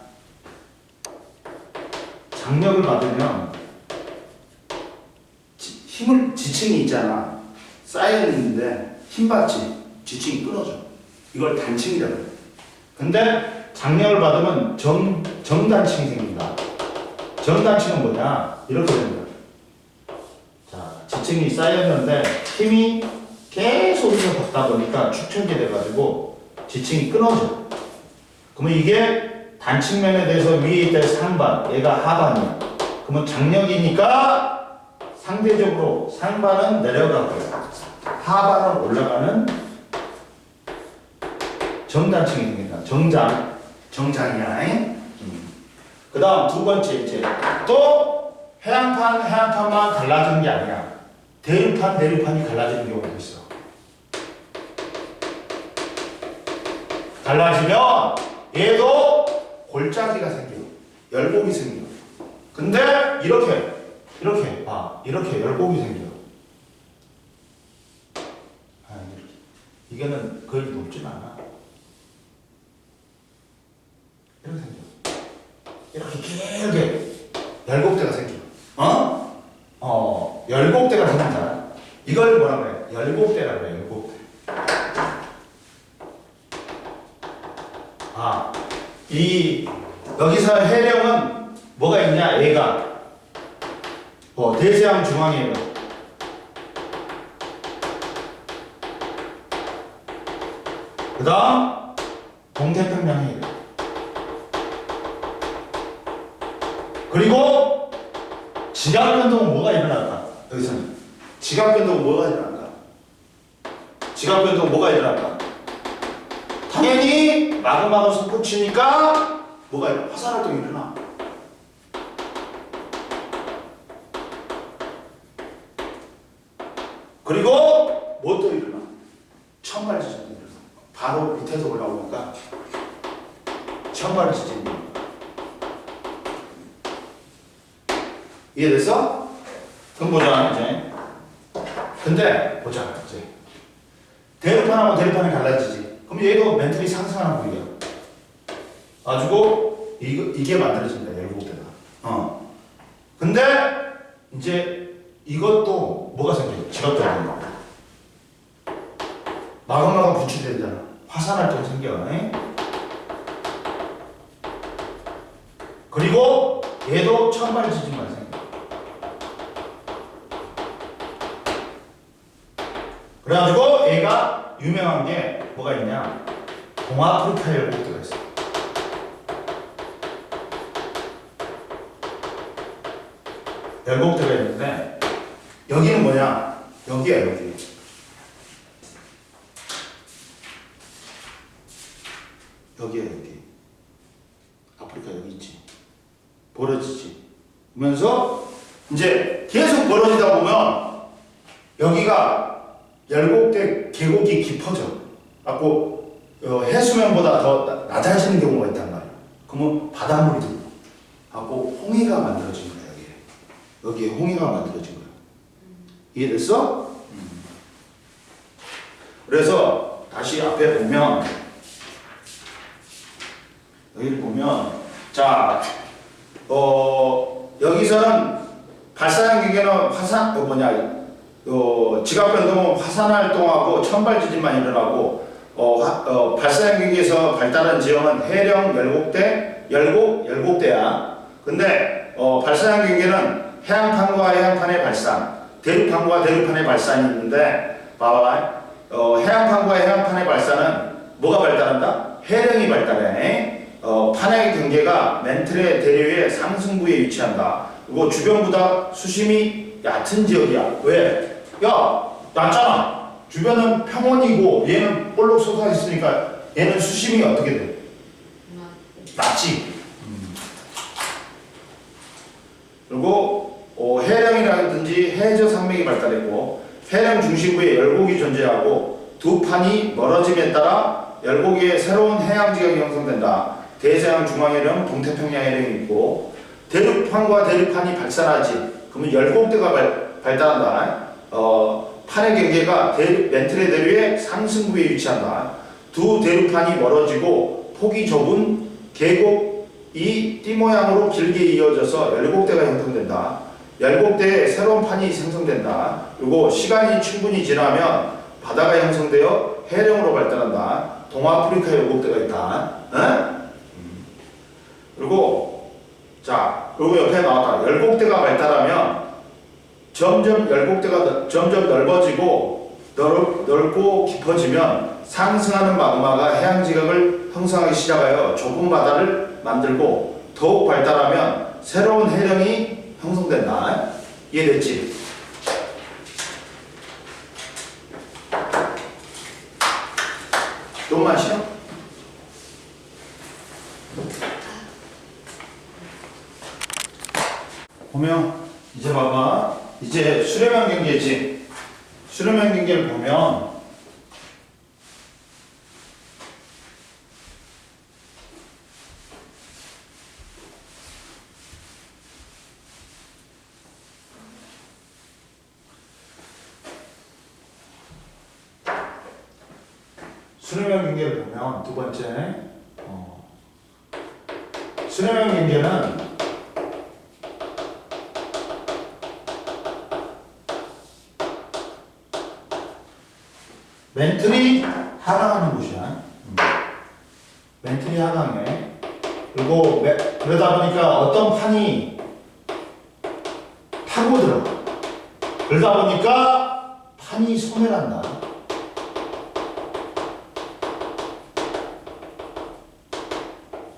장력을 받으면 힘을 지층이 있잖아. 쌓여 있는데 힘 받지. 지층이 끊어져. 이걸 단층이라고 해. 근데 장력을 받으면 정단층이 생긴다. 정단층은 뭐냐? 이렇게 됩니다. 자, 지층이 쌓였는데 힘이 계속 받다 보니까 축척이 돼가지고 지층이 끊어져. 그러면 이게 단층면에 대해서 위에 있다 상반, 얘가 하반이야. 그러면 장력이니까 상대적으로 상반은 내려가고요. 하반은 올라가는 정단층이 생긴다. 정장이야. 그 다음 두 번째 이제 또 해양판만 갈라지는 게 아니야. 대류판이 갈라지는 경우도 있어. 갈라지면 얘도 골짜기가 생겨. 열곡이 생겨. 근데 이렇게 열곡이 생겨. 이거는 거의 높진 않아. 이렇게 생겨. 이렇게 길게 열곡대가 생겨. 열곡대가 생긴다. 이걸 뭐라 그래? 열곡대라 그래. 열곡대. 여기서 해령은 뭐가 있냐? 얘가 대서양 중앙에 있는 그 다음 동태평양에 있는 그리고 지각변동은 뭐가 일어날까? 여기서는 지각변동은 뭐가 일어날까? 지각변동은 뭐가 일어날까? 당연히 마그마가 솟구치니까 뭐가 일어나? 화산활동이 일어나. 그리고 뭐 또 일어나? 천발 지진이 일어나. 바로 밑에서 올라오니까 천발 지진이 일어나. 이해됐어? 그럼 보자 이제. 근데 보자 이제. 대류판하고 대류판이 갈라지지. 그럼 얘도 멘틀이 상승하는 부위야. 가지고 이게 만들어진다. 열곡대가. 근데 이제 이것도 뭐가 생겨? 지각변동이. 마그마가 분출되잖아. 화산활동이 생겨. 그리고 얘도 천발 지진만 생겨. 그래가지고 얘가 유명한 게 뭐가 있냐? 동아프리카 열곡대가 있어. 열곡대가 있는데 여기는 뭐냐? 여기야 여기. 여기야 여기. 아프리카 여기 있지. 벌어지지. 그러면서 이제 계속 벌어지다 보면 여기가 열곡대 계곡이 깊어져. 갖고 해수면보다 더 낮아지는 경우가 있단 말이야. 그러면 바닷물이 들고 하고 홍해가 만들어진 거야. 여기에 홍해가 만들어진 거야. 이해됐어? 그래서 다시 앞에 보면 여기를 보면 자 여기서는 발사형 기계는 화산 지각변동은 화산활동하고 천발지진만 일어나고 발사형 기계에서 발달한 지형은 해령 열곡대야. 근데 발사형 기계는 해양판과 해양판의 발산, 대류판과 대류판의 발산이 있는데 봐봐. 해양판과 해양판의 발산은 뭐가 발달한다? 해령이 발달해. 판의 경계가 멘틀의 대류의 상승부에 위치한다. 그리고 주변보다 수심이 얕은 지역이야. 왜? 야, 낮잖아. 주변은 평원이고 얘는 볼록 솟아 있으니까 얘는 수심이 어떻게 돼? 낮지. 그리고 해령이라든지 해저 산맥이 발달했고 해령 중심부에 열곡이 존재하고 두 판이 멀어짐에 따라 열곡의 새로운 해양 지역이 형성된다. 대서양 중앙해령, 동태평양 해령이 있고 대류판과 대류판이 발산하지. 그러면 열곡대가 발달한다. 판의 경계가 멘틀의 대류의 상승부에 위치한다. 두 대류판이 멀어지고 폭이 좁은 계곡이 띠 모양으로 길게 이어져서 열곡대가 형성된다. 열곡대에 새로운 판이 생성된다. 그리고 시간이 충분히 지나면 바다가 형성되어 해령으로 발달한다. 동아프리카 열곡대가 있다. 그리고 옆에 나왔다. 열곡대가 발달하면 열곡대가 점점 넓어지고 넓고 깊어지면 상승하는 마그마가 해양지각을 형성하기 시작하여 좁은 바다를 만들고 더욱 발달하면 새로운 해령이 형성된다. 이해됐지? 좀만 쉬어? 보면 이제 봐봐. 이제 수렴형 경계지. 수렴형 경계를 보면 수렴형 경계를 보면 두 번째 수렴형 경계는 멘틀이 하강하는 곳이야. 멘틀이 하강해. 그리고 그러다 보니까 어떤 판이 파고들어. 그러다 보니까 판이 소멸한다.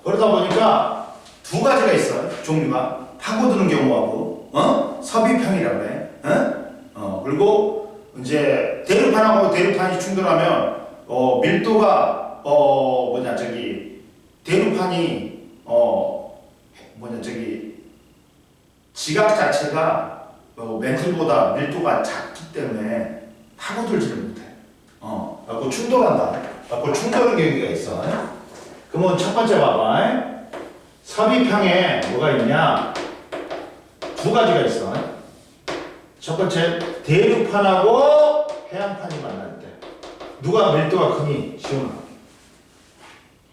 그러다 보니까 두 가지가 있어. 종류가 파고드는 경우하고 섭입형이라고 해. 그리고 이제 대류판하고 대류판이 충돌하면 밀도가 대류판이 지각 자체가 멘틀보다 밀도가 작기 때문에 파고들지를 못해. 그래서 충돌한다. 그래서 충돌하는 경우가 있어. 그러면 첫 번째 봐봐. 섭입형에 뭐가 있냐? 두 가지가 있어. 첫 번째, 대륙판하고 해안판이 만날 때 누가 밀도가 크니? 시원아.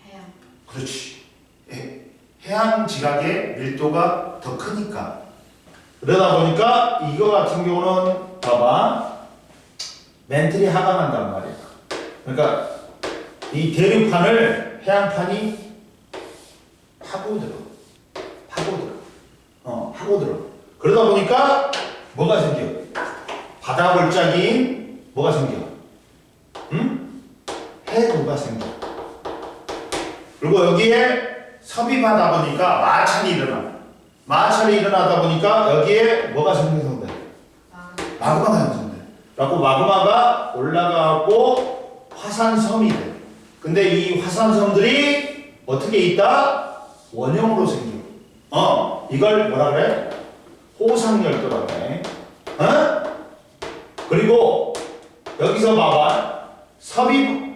해양. 그렇지. 해안 지각의 밀도가 더 크니까. 그러다 보니까 이거 같은 경우는 봐봐. 멘틀이 하강한단 말이야. 그러니까 이 대륙판을 해안판이 파고들어. 그러다 보니까 뭐가 생겨? 바다 골짜기 뭐가 생겨? 해구가 생겨. 그리고 여기에 섭입하다 보니까 마찰이 일어나. 마찰이 일어나다 보니까 여기에 뭐가 생성돼? 마그마가 형성돼. 그래갖고 마그마가 올라가고 화산섬이 돼. 근데 이 화산섬들이 어떻게 있다? 원형으로 생겨. 이걸 뭐라 그래? 호상열도라고 해. 그리고 여기서 봐봐. 섭입,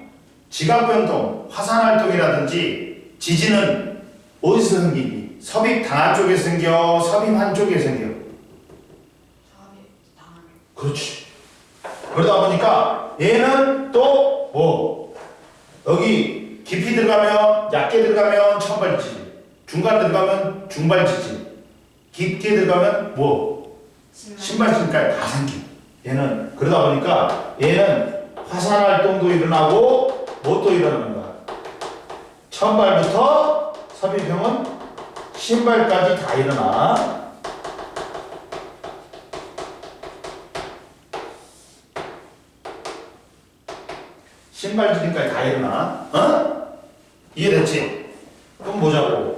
지각변동, 화산활동이라든지 지진은 어디서 생기니? 섭입 당한 쪽에 생겨? 섭입 한쪽에 생겨? 섭입 당한. 그렇지. 그러다 보니까 얘는 또 여기 깊이 들어가면 얕게 들어가면 천발지진, 중간 들어가면 중발지진, 깊게 들어가면 신발지진까지 다 생겨. 얘는 그러다 보니까 얘는 화산활동도 일어나고 또 일어나는 거야. 천발부터 섭입형은 신발까지 다 일어나. 신발지진까지 다 일어나. 이해됐지? 그럼 보자고.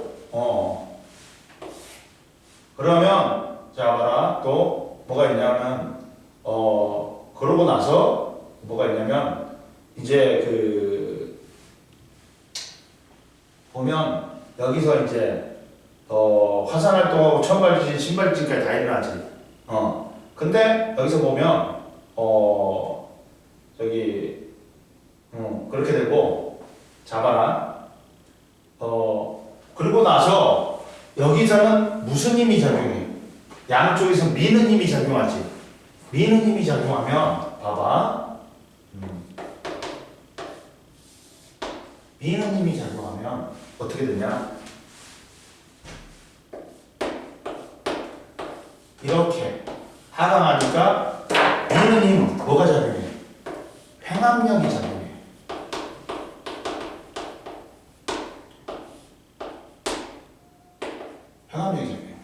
그러면 자 봐라. 또 뭐가 있냐면 그러고 나서 뭐가 있냐면 이제 보면 여기서 이제 화산활동하고 천발지진, 신발지진까지 다 일어나지. 근데 여기서 보면 그렇게 되고 잡아라. 그리고 나서 여기서는 무슨 힘이 작용해? 양쪽에서 미는 힘이 작용하지. 미는 힘이 작용하면 봐봐. 미는 힘이 작용하면 어떻게 되냐? 이렇게 하강하니까 미는 힘은 뭐가 작용해? 횡압력이 작용해. 횡압력이 작용해.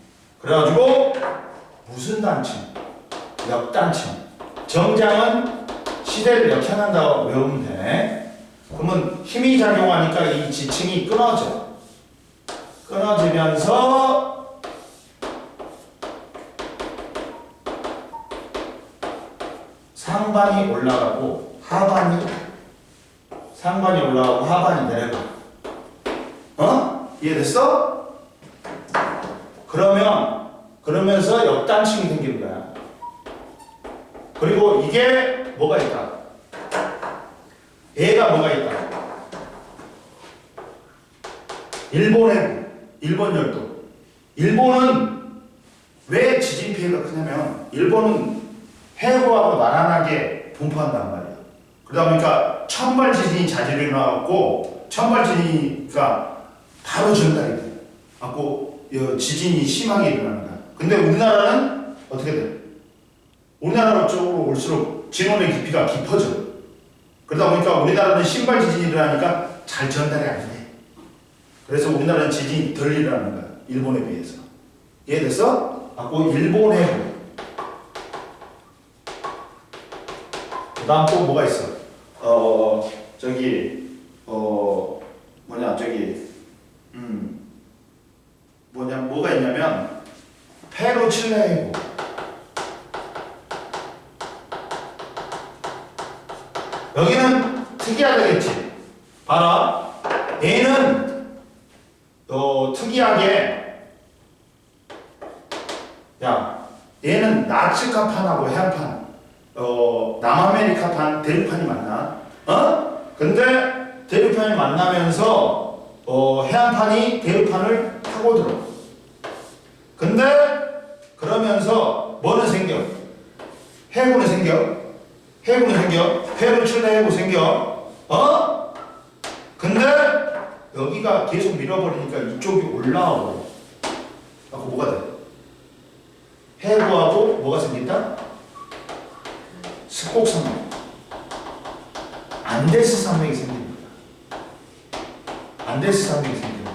그래가지고 무슨 단층? 역단층. 정장은 시대를 역행한다고 외우면 돼. 그러면 힘이 작용하니까 이 지층이 끊어져. 끊어지면서 상반이 올라가고 상반이 올라가고 하반이 내려가. 이해됐어? 그러면 그러면서 역단층이 생기는 거야. 그리고 이게 뭐가 있다? 얘가 뭐가 있다? 일본 해부, 일본 열도. 일본은 왜 지진 피해가 크냐면 일본은 해구하고 나란하게 분포한단 말이야. 그러다 보니까 천발 지진이 자주 일어나고 천발 지진이니까 바로 전달이 돼. 갖고 지진이 심하게 일어나는 거야. 근데 우리나라는 어떻게 돼? 우리나라 쪽으로 올수록 진원의 깊이가 깊어져. 그러다 보니까 우리나라는 신발 지진이 일어나니까 잘 전달이 안 돼. 그래서 우리나라는 지진이 덜 일어나는 거야. 일본에 비해서. 이해됐어? 갖고 일본 해부. 그 다음 또 뭐가 있어? 뭐가 있냐면 페루 칠레 해부. 여기는 특이하다겠지. 봐라. 얘는 특이하게 얘는 나츠카판하고 해안판, 남아메리카판 대륙판이 만나. 근데 대륙판이 만나면서 해안판이 대륙판을 파고들어. 근데 그러면서 뭐는 생겨? 해구는 생겨. 페루 칠레 해구 생겨. 근데 여기가 계속 밀어버리니까 이쪽이 올라오고. 그 뭐가 돼? 해구하고 뭐가 생긴다? 스곡산맥. 안데스 산맥이 생깁니다. 안데스 산맥이 생깁니다.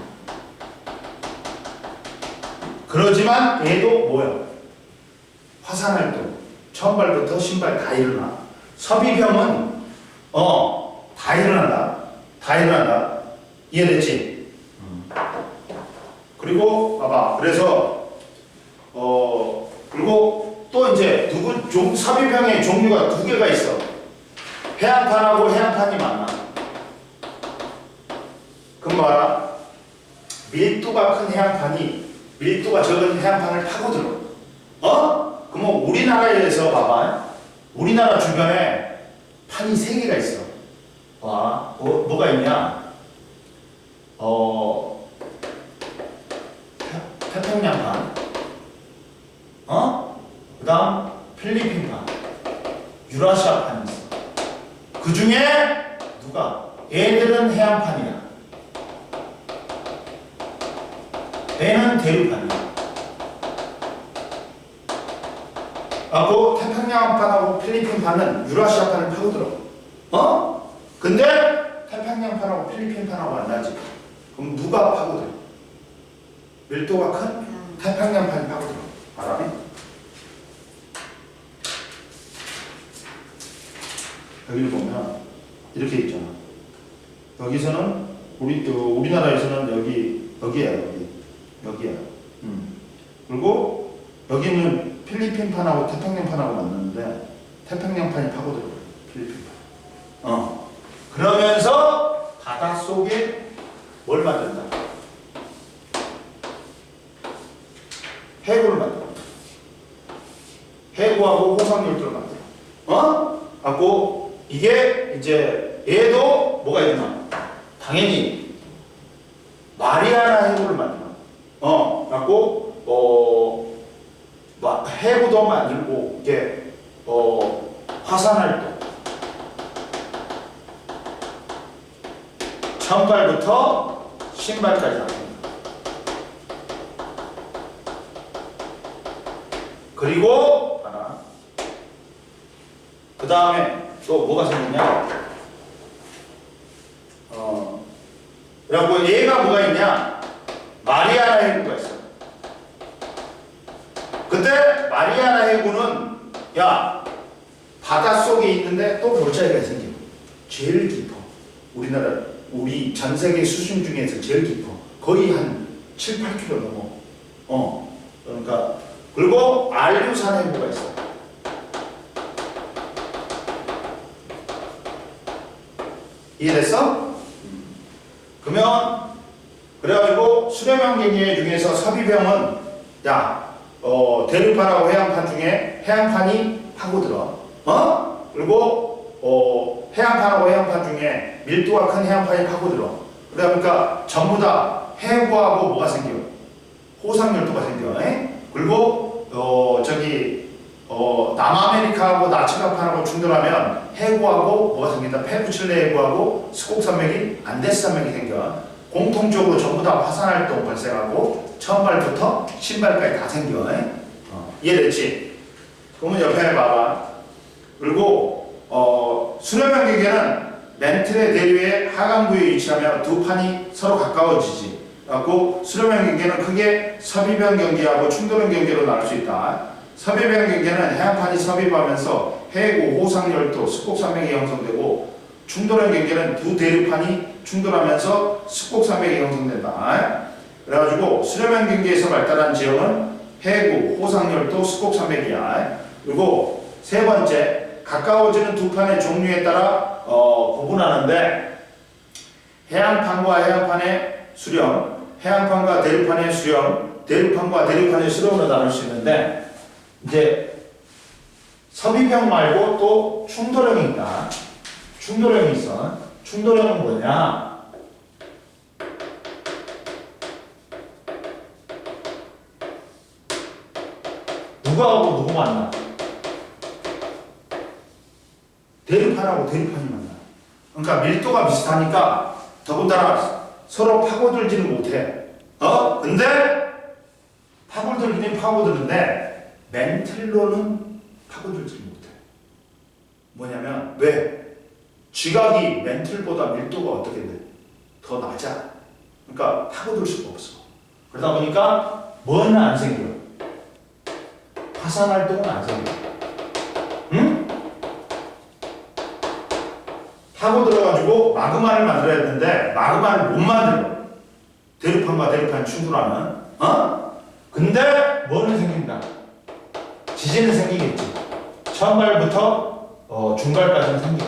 그러지만 얘도 뭐야? 화산활동. 천발부터 신발 다 일어나. 섭이병은 다 일어난다. 이해됐지? 그리고 봐봐. 그래서 그리고 또 이제 섭이병의 종류가 두 개가 있어. 해안판하고 해안판이 만나. 그럼 봐라. 밀도가 큰 해안판이 밀도가 적은 해안판을 파고들어. 그러면 우리나라에서 봐봐. 우리나라 주변에 판이 세 개가 있어. 와, 뭐가 있냐? 태평양판, 그 다음 필리핀판, 유라시아판이 있어. 그 중에 얘들은 해안판이야. 얘는 대륙판이야. 하고 태평양판하고 필리핀판은 유라시아판을 파고들어. 근데 태평양판하고 필리핀판하고 만나지. 그럼 누가 파고들어? 밀도가 큰 태평양판이 파고들어. 알아니? 여기를 보면 이렇게 있잖아. 여기서는 우리나라에서는 여기야. 그리고 여기는 필리핀판하고 태평양판하고 만났는데 태평양판이 파고들어. 필리핀판. 그러면서 바닷속에 뭘 만든다? 해구를 만들어. 해구하고 호상열도를 만들어. 갖고 이게 이제 얘도 뭐가 있나? 당연히 마리아나 해구를 만들어. 갖고 해구도 만들고 이게 화산활동. 천발부터 신발까지 합니다. 그리고 하나. 그 다음에 또 뭐가 생겼냐? 그래갖고 얘가 뭐가 있냐? 마리아나 해구가 있어. 근데 마리아나 해구는 바닷속에 있는데 또 볼자리가 생겨. 제일 깊어. 우리 전 세계 수심 중에서 제일 깊어. 거의 한 7, 8km 넘어. 그러니까 그리고 알류산 해구가 있어. 이해됐어? 그러면 그래가지고 수렴형 갱계 중에서 섭이병은 대륙판하고 해양판 중에 해양판이 파고들어. 그리고 해양판하고 해양판 중에 밀도가 큰 해양판이 파고들어. 그러니까 전부 다 해구하고 뭐가 생겨? 호상열도가 생겨. 그리고 남아메리카하고 나치가판하고 충돌하면 해구하고 뭐가 생긴다? 페루칠레 해구하고 스콕산맥이 안데스산맥이 생겨. 공통적으로 전부 다 화산활동 발생하고 처음발부터 신발까지 다 생겨. 이해됐지? 그러면 옆에 봐봐. 그리고 수렴형 경계는 멘틀의 대류의 하강부에 위치하며 두 판이 서로 가까워지지. 그래갖고 수렴형 경계는 크게 섭입형 경계하고 충돌형 경계로 나눌 수 있다. 섭입형 경계는 해안판이 섭입하면서 해구, 호상열도, 스콕산맥이 형성되고, 충돌형 경계는 두 대륙판이 충돌하면서 스콕산맥이 형성된다. 그래가지고 수렴형 경계에서 발달한 지형은 해구, 호상열도, 스콕산맥이야. 그리고 세 번째, 가까워지는 두 판의 종류에 따라 구분하는데, 해안판과 해안판의 수렴, 해안판과 대륙판의 수렴, 대륙판과 대륙판의 수렴으로 나눌 수 있는데, 이제 섭입형 말고 또 충돌형이 있다. 충돌형이 있어. 충돌형은 뭐냐? 누구하고 누구 만나? 대륙판하고 대륙판이 만나. 그러니까 밀도가 비슷하니까 더군다나 서로 파고들지는 못해. 근데 파고들긴 파고드는데 멘틀로는 파고들지 못해. 뭐냐면 왜? 쥐각이 멘틀보다 밀도가 어떻게 돼? 더 낮아. 그러니까 파고들 수가 없어. 그러다 보니까 뭐는 안 생겨. 화산활동은 안 생겨. 응? 파고들어가지고 마그마를 만들어야 되는데 마그마를 못 만들어. 대륙판과 대륙판 충돌하는. 근데 뭐는 생긴다. 지진은 생기겠지. 처음발부터 중발까지는 생겨.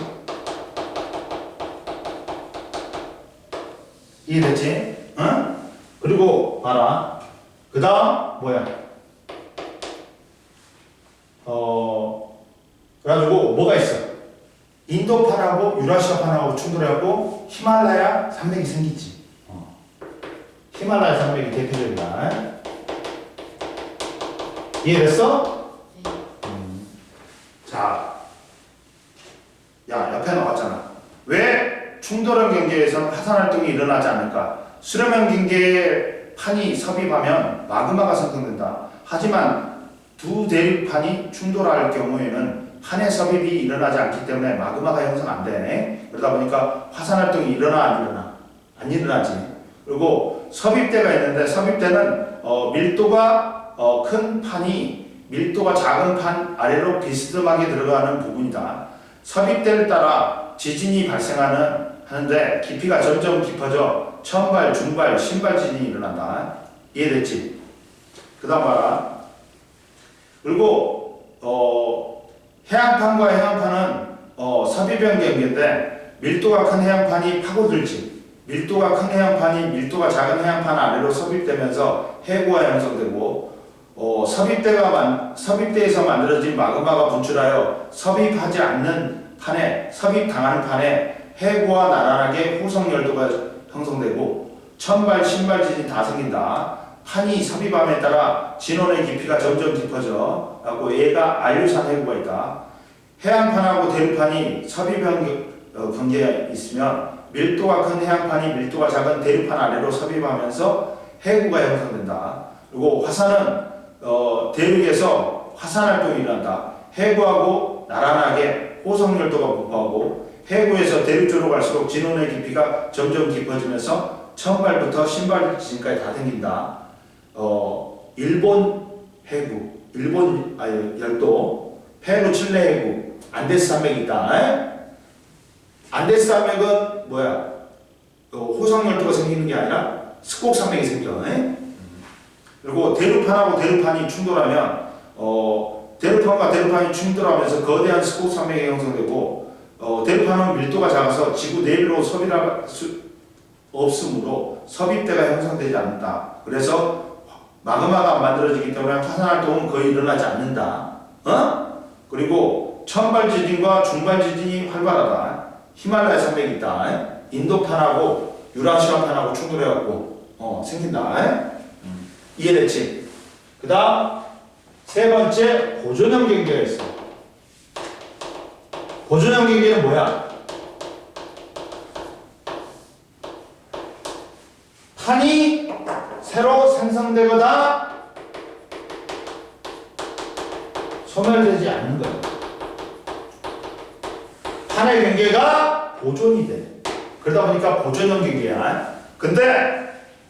이해됐지? 그리고 봐라. 그 다음 뭐야? 그래가지고 뭐가 있어? 인도판하고 유라시아판하고 충돌해갖고 히말라야 산맥이 생기지. 히말라야 산맥이 대표적이다. 이해됐어? 자, 야 옆에 나왔잖아. 왜 충돌형 경계에서는 화산활동이 일어나지 않을까? 수렴형 경계의 판이 섭입하면 마그마가 생성된다. 하지만 두 대륙판이 충돌할 경우에는 판의 섭입이 일어나지 않기 때문에 마그마가 형성 안 되네. 그러다 보니까 화산활동이 일어나 안 일어나? 안 일어나지. 그리고 섭입대가 있는데 섭입대는 밀도가 큰 판이 밀도가 작은 판 아래로 비스듬하게 들어가는 부분이다. 섭입대를 따라 지진이 하는데 깊이가 점점 깊어져 처음발, 중발, 신발 지진이 일어난다. 이해됐지? 그 다음 봐라. 그리고 해안판과 해안판은 섭입형 경계인데 밀도가 큰 해안판이 파고들지. 밀도가 큰 해안판이 밀도가 작은 해안판 아래로 섭입되면서 해구가 형성되고 섭입대에서 만들어진 마그마가 분출하여 섭입하지 않는 판에 섭입당하는 판에 해구와 나란하게 호성열도가 형성되고 천발, 신발 지진이 다 생긴다. 판이 섭입함에 따라 진원의 깊이가 점점 깊어져 갖고 얘가 안류산 해구가 있다. 해안판하고 대륙판이 섭입형 경계에 있으면 밀도가 큰 해안판이 밀도가 작은 대륙판 아래로 섭입하면서 해구가 형성된다. 그리고 화산은 대륙에서 화산활동이 일어난다. 해구하고 나란하게 호성열도가 분포하고 해구에서 대륙 쪽으로 갈수록 진원의 깊이가 점점 깊어지면서 처음발부터 신발 지진까지 다 생긴다. 일본 해구, 일본 열도, 페루 칠레 해구, 안데스 산맥이 있다. 안데스 산맥은 뭐야? 호성열도가 생기는 게 아니라 스콕 산맥이 생겨. 그리고 대륙판하고 대륙판이 충돌하면 대륙판과 대륙판이 충돌하면서 거대한 스콕 산맥이 형성되고 대륙판은 밀도가 작아서 지구 내부로 섭입할 수 없으므로 섭입대가 형성되지 않는다. 그래서 마그마가 안 만들어지기 때문에 화산 활동은 거의 일어나지 않는다. 그리고 천발 지진과 중발 지진이 활발하다. 히말라야 산맥이 있다. 인도판하고 유라시아판하고 충돌해갖고 생긴다. 이해됐지? 그 다음 세 번째 보존형 경계가 있어. 보존형 경계는 뭐야? 판이 새로 생성되거나 소멸되지 않는 거야. 판의 경계가 보존이 돼. 그러다 보니까 보존형 경계야. 근데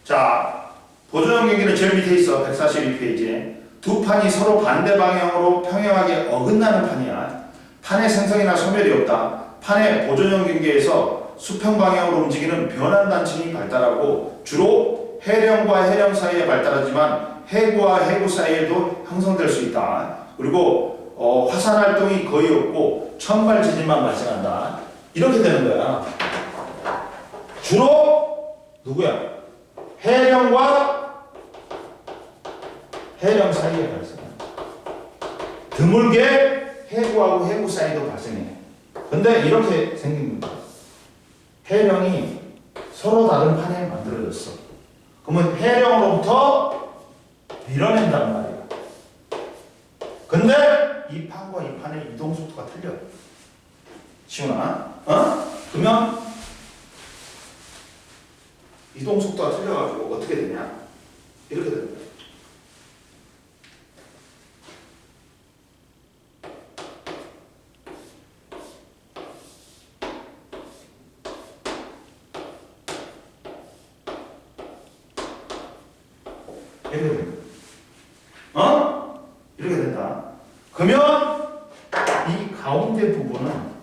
자, 보존형 경계는 제일 밑에 있어. 142페이지에. 두 판이 서로 반대 방향으로 평행하게 어긋나는 판이야. 판의 생성이나 소멸이 없다. 판의 보존형 경계에서 수평 방향으로 움직이는 변환 단층이 발달하고 주로 해령과 해령 사이에 발달하지만 해구와 해구 사이에도 형성될 수 있다. 그리고 화산 활동이 거의 없고 천발 지진만 발생한다. 이렇게 되는 거야. 주로 누구야? 해령과 해령 사이에 발생한다. 드물게 해구하고 해구 사이도 발생해. 근데 이렇게 생긴 거야. 해령이 서로 다른 판에 만들어졌어. 그러면 해령으로부터 밀어낸단 말이야. 근데 이 판과 이 판의 이동 속도가 틀려. 시훈아, 그러면 이동 속도가 틀려가지고 어떻게 되냐? 이렇게 됩니다. 이렇게 됩니다. 이렇게 된다. 그러면 이 가운데 부분은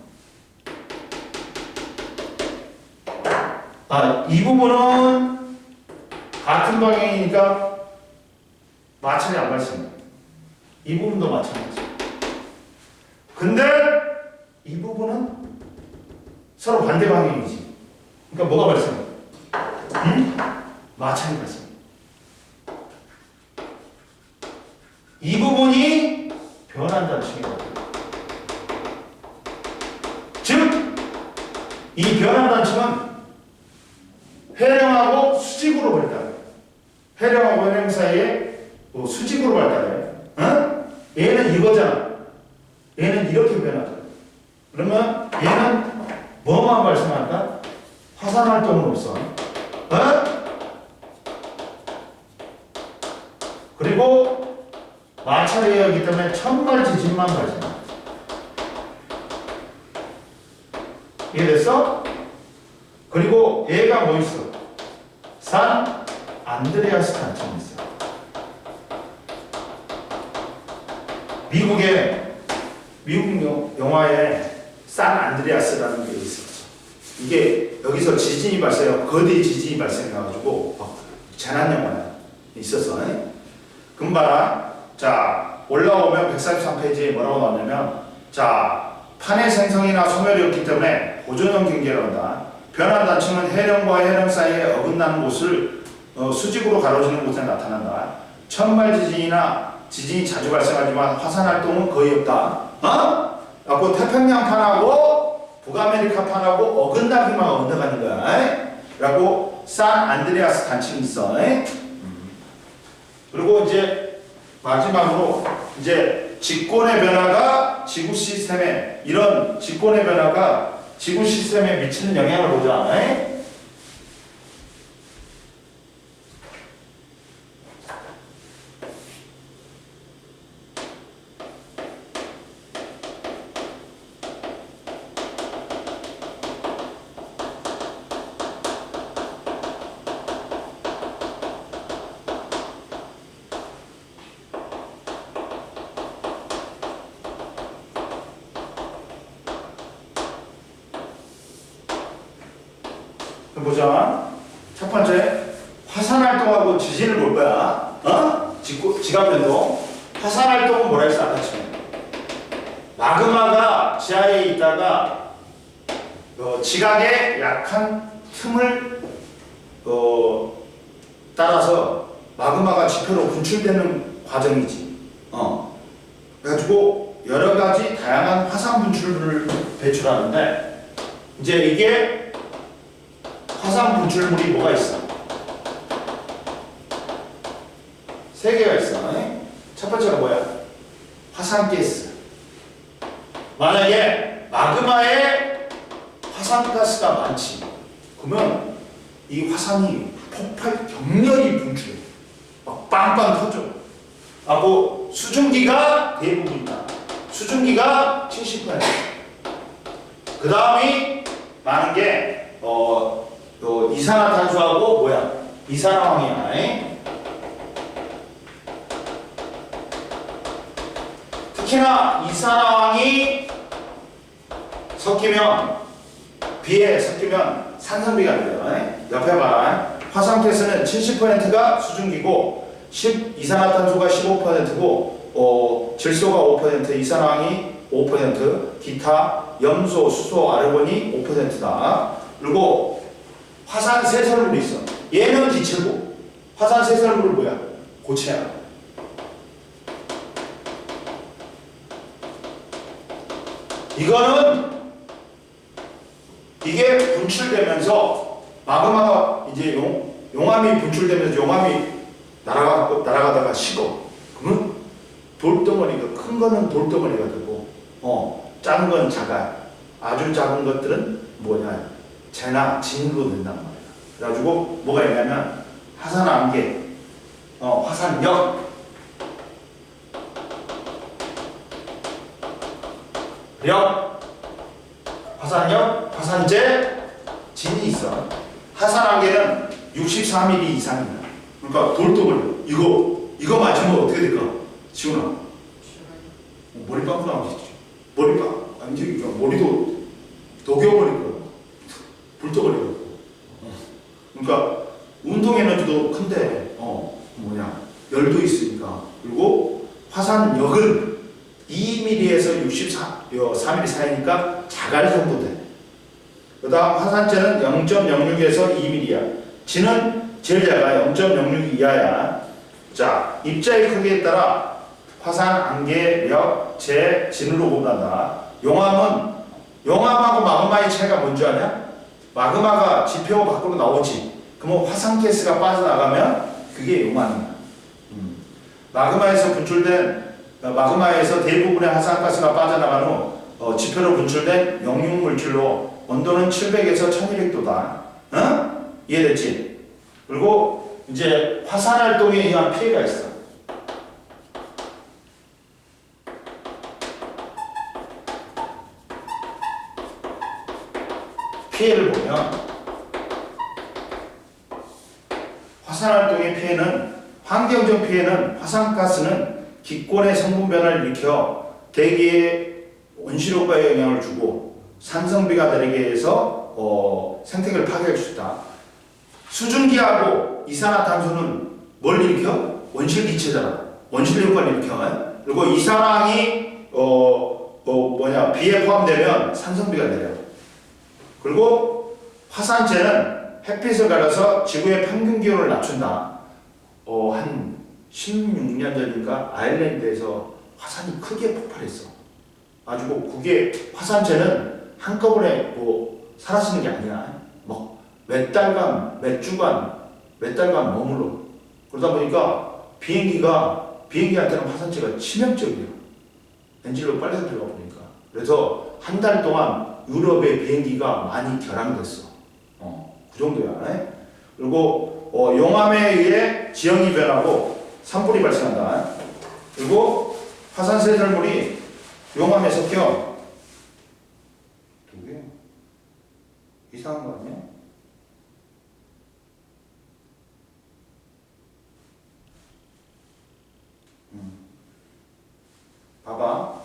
이 부분은 같은 방향이니까 마찰이 안 발생해. 이 부분도 마찬가지. 근데 이 부분은 서로 반대 방향이지. 그러니까 뭐가 발생해? 마찰이 발생해. 이 부분이 변한다는 칭이다. 즉, 이 변한다는 칭은 해령하고 수직으로 발달해. 해령하고 해령 사이에 수직으로 발달해. 얘는 이거잖아. 얘는 이렇게 변하잖아. 그러면 얘는 뭐만 발생할까? 화산 활동은 없어. 그리고 마찰이었기 때문에 천발 지진만 발생한다. 이해됐어? 그리고 얘가 뭐 있어? 산 안드레아스 단층이 있어. 미국 영화에 산 안드레아스라는 게 있었어. 이게 여기서 지진이 발생해요. 거대 지진이 발생해가지고 재난 영화에 있었어. 그럼 봐라. 자, 올라오면 143페이지에 뭐라고 나왔냐면, 자, 판의 생성이나 소멸이 없기 때문에 보존형 경계라고 한다. 변환 단층은 해령과 해령 사이에 어긋나는 곳을 수직으로 가로지는 곳에 나타난다. 천발 지진이나 지진이 자주 발생하지만 화산 활동은 거의 없다. 그리고 태평양판하고 북아메리카판하고 어긋나기만 어긋나가는 거야. 그리고 산 안드레아스 단층이 있어. 그리고 이제 마지막으로 이제 직권의 변화가 지구 시스템에, 이런 직권의 변화가 지구 시스템에 미치는 영향을 보자. 보자. 첫 번째, 화산 활동하고 지진을 볼 거야. 지각 변동. 화산 활동은 뭐라 했어? 아까 처음에. 마그마가 지하에 있다가 지각의 약한 틈을 따라서 마그마가 지표로 분출되는 과정이지. 그래가지고 여러 가지 다양한 화산 분출물을 배출하는데 이제 이게 화산 분출물이 뭐가 있어? 세 개가 있어. 첫 번째가 뭐야? 화산가스. 만약에 마그마에 화산가스가 많지. 그러면 이 화산이 폭발 격렬히 분출해. 막 빵빵 터져. 하고 수증기가 대부분 있다. 수증기가 70%. 그 다음이 많은 게 이산화탄소하고 뭐야? 이산화황이야. 특히나 이산화황이 섞이면 비에 섞이면 산성비가 돼요. 옆에 봐라. 화산가스는 70%가 수증기고 이산화탄소가 15%고 질소가 5%, 이산화황이 5%, 기타 염소, 수소, 아르곤이 5%다. 그리고 화산 세설물이 있어. 얘는 기체고 화산 세설물은 뭐야? 고체야. 이게 분출되면서 마그마가 이제 용암이 분출되면서 용암이 날아가다가 식어. 그러면 돌덩어리가 큰 거는 돌덩어리가 되고 작은 건 작아. 아주 작은 것들은 뭐냐? 재나 진으로 된단 말이야. 그래가지고 뭐가 있냐면 화산암개, 화산역, 화산역, 화산재, 진이 있어. 화산암개는 64mm 이상이야. 그러니까 돌덩어리. 이거 맞으면 어떻게 될까? 지훈아. 머리 빵꾸 나오겠지. 머리도 녹여버릴 거야. 불덩어리가. 그러니까 운동 에너지도 큰데 열도 있으니까. 그리고 화산역은 2mm에서 64mm 사이니까 자갈 정도 돼. 그 다음 화산재는 0.06에서 2mm야. 진은 제일 작아. 0.06 이하야. 자, 입자의 크기에 따라 화산, 안개, 역, 재, 진으로 구분한다. 용암하고 마그마의 차이가 뭔지 아냐? 마그마가 지표 밖으로 나오지. 그러면 화산가스가 빠져나가면 그게 용암이야. 마그마에서 대부분의 화산가스가 빠져나간 후 지표로 분출된 영육물질로 온도는 700에서 1200도다. 이해됐지? 그리고 이제 화산활동에 의한 피해가 있어. 피해를 보면 화산활동의 피해는 환경적 피해는 화산가스는 기권의 성분 변화를 일으켜 대기에 온실효과에 영향을 주고 산성비가 내리게 해서 생태계를 파괴할 수 있다. 수증기하고 이산화탄소는 뭘 일으켜? 원실기체잖아. 원실효과를 일으켜. 그리고 이산화황이 비에 포함되면 산성비가 내려. 그리고 화산재는 햇빛을 가려서 지구의 평균 기온을 낮춘다. 한 16년 전인가 아일랜드에서 화산이 크게 폭발했어. 가지고 그게 화산재는 한꺼번에 사라지는 게 아니야. 몇 달간, 몇 주간, 몇 달간 머물러. 그러다 보니까 비행기한테는 화산재가 치명적이야. 엔진로 빨리 들어가 보니까. 그래서 한 달 동안 유럽의 비행기가 많이 결항됐어. 그 정도야. 그리고 용암에 의해 지형이 변하고 산불이 발생한다. 그리고 화산세설물이 용암에 섞여. 누구야? 이상한 거 아니야? 봐봐.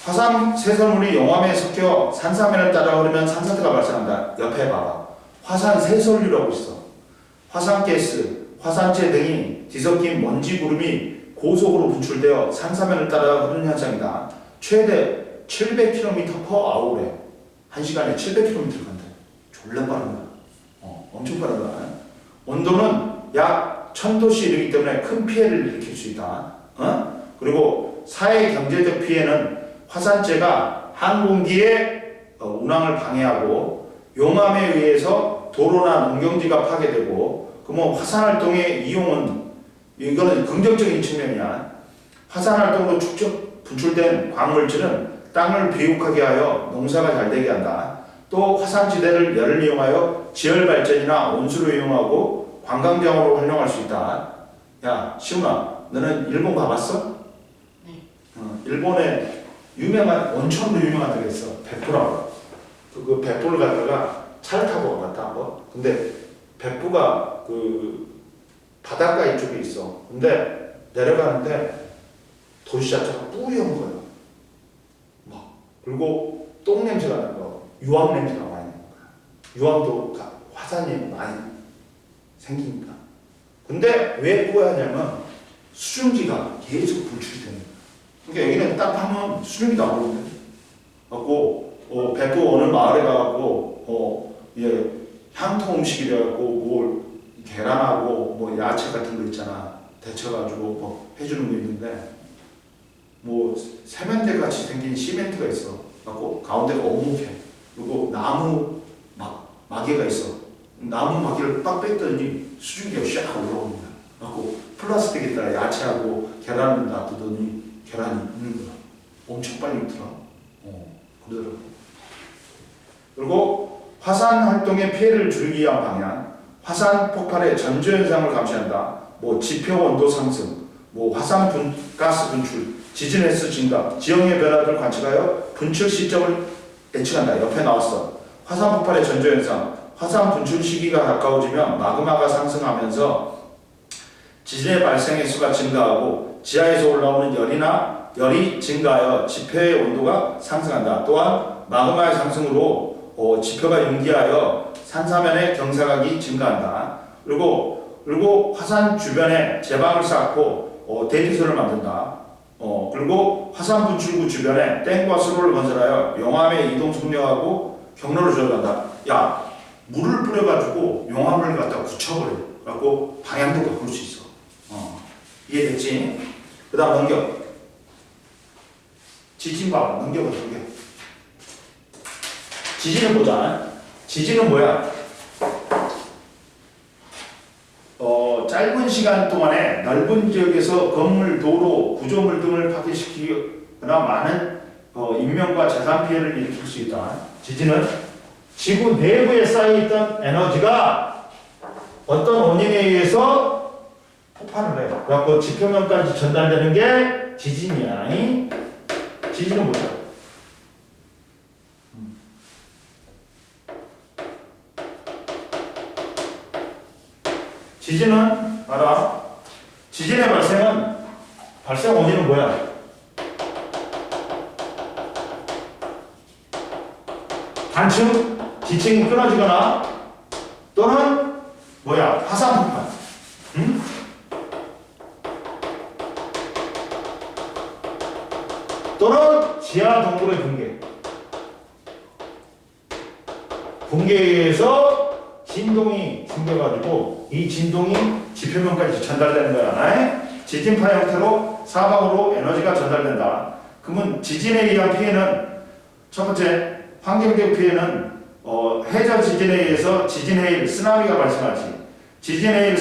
화산 세설물이 용암에 섞여 산사면을 따라 흐르면 산사태가 발생한다. 옆에 봐봐. 화산 세설류라고 있어. 화산가스, 화산재 등이 뒤섞인 먼지 구름이 고속으로 분출되어 산사면을 따라 흐르는 현상이다. 최대 700km/h래. 1시간에 700km 간다. 졸라 빠른 거야. 엄청 빠른 거야. 온도는 약 1000도씨 이르기 때문에 큰 피해를 일으킬 수 있다. 그리고 사회 경제적 피해는 화산재가 항공기의 운항을 방해하고 용암에 의해서 도로나 농경지가 파괴되고 그러면 화산활동의 이용은 이거는 긍정적인 측면이야. 화산활동으로 축적 분출된 광물질은 땅을 비옥하게 하여 농사가 잘 되게 한다. 또 화산지대를 열을 이용하여 지열 발전이나 온수로 이용하고 관광장으로 활용할 수 있다. 야, 시훈아, 너는 일본 가봤어? 네. 일본에 유명한 온천으로 유명한 데가 있어. 베푸라고. 그 베푸를 갔다가 차를 타고 갔다 한번. 근데 베푸가 그 바닷가 이쪽에 있어. 근데 내려가는데 도시 자체가 뿌연 거야. 막 그리고 똥 냄새가 나는 거, 유황 냄새가 많이 나는 거야. 유황도 화산이 많이 생기니까. 근데 왜 뿌였냐면 수증기가 계속 분출이 되는 거야. 그러니까 여기는 딱 하면 수증기 나오거든. 갖고 배포 어느 마을에 가갖고 향토 음식이 돼갖고 뭐 계란하고 뭐 야채 같은 거 있잖아. 데쳐가지고 뭐 해주는 거 있는데 뭐 세면대 같이 생긴 시멘트가 있어. 갖고 가운데가 오목해. 그리고 나무 마개가 있어. 나무 마개를 빡 뺐더니 수증기가 샥 올라옵니다. 갖고 플라스틱에다가 야채하고 계란을 놔두더니 계란이 익는 거야. 엄청 빨리 익더라. 그러더라고. 그리고 화산 활동의 피해를 줄이기 위한 방향, 화산 폭발의 전조 현상을 감시한다. 뭐 지표 온도 상승, 뭐 화산 가스 분출, 지진 횟수 증가, 지형의 변화를 관측하여 분출 시점을 예측한다. 옆에 나왔어. 화산 폭발의 전조 현상, 화산 분출 시기가 가까워지면 마그마가 상승하면서 지진의 발생 횟수가 증가하고 지하에서 올라오는 열이 증가하여 지표의 온도가 상승한다. 또한 마그마의 상승으로 지표가 융기하여 산사면의 경사각이 증가한다. 그리고 화산 주변에 제방을 쌓고 대피소를 만든다. 그리고 화산 분출구 주변에 댐과 수로를 건설하여 용암의 이동 속력하고 경로를 조절한다. 야, 물을 뿌려가지고 용암을 갖다 굳혀버려. 갖고 방향도 바꿀 수 있어. 이해됐지? 그 다음 넘겨. 지진 봐. 넘겨봐. 지진을 보자. 지진은 뭐야? 짧은 시간 동안에 넓은 지역에서 건물, 도로, 구조물 등을 파괴시키거나 많은 인명과 재산 피해를 일으킬 수 있다. 지진은 지구 내부에 쌓여있던 에너지가 어떤 원인에 의해서 폭발을 해요. 그래갖고 지표면까지 전달되는 게 지진이야. 지진은 뭐야? 지진은 알아? 지진의 발생 원인은 뭐야? 단층, 지층이 끊어지거나 또는 뭐야? 화산 폭발. 또는 지하 동굴의 붕괴에 의해서 진동이 생겨가지고 이 진동이 지표면까지 전달되는 거야. 지진파 형태로 사방으로 에너지가 전달된다. 그러면 지진에 의한 피해는 첫 번째 환경적 피해는 해저 지진에 의해서 지진해일, 쓰나미가 발생하지. 지진해일,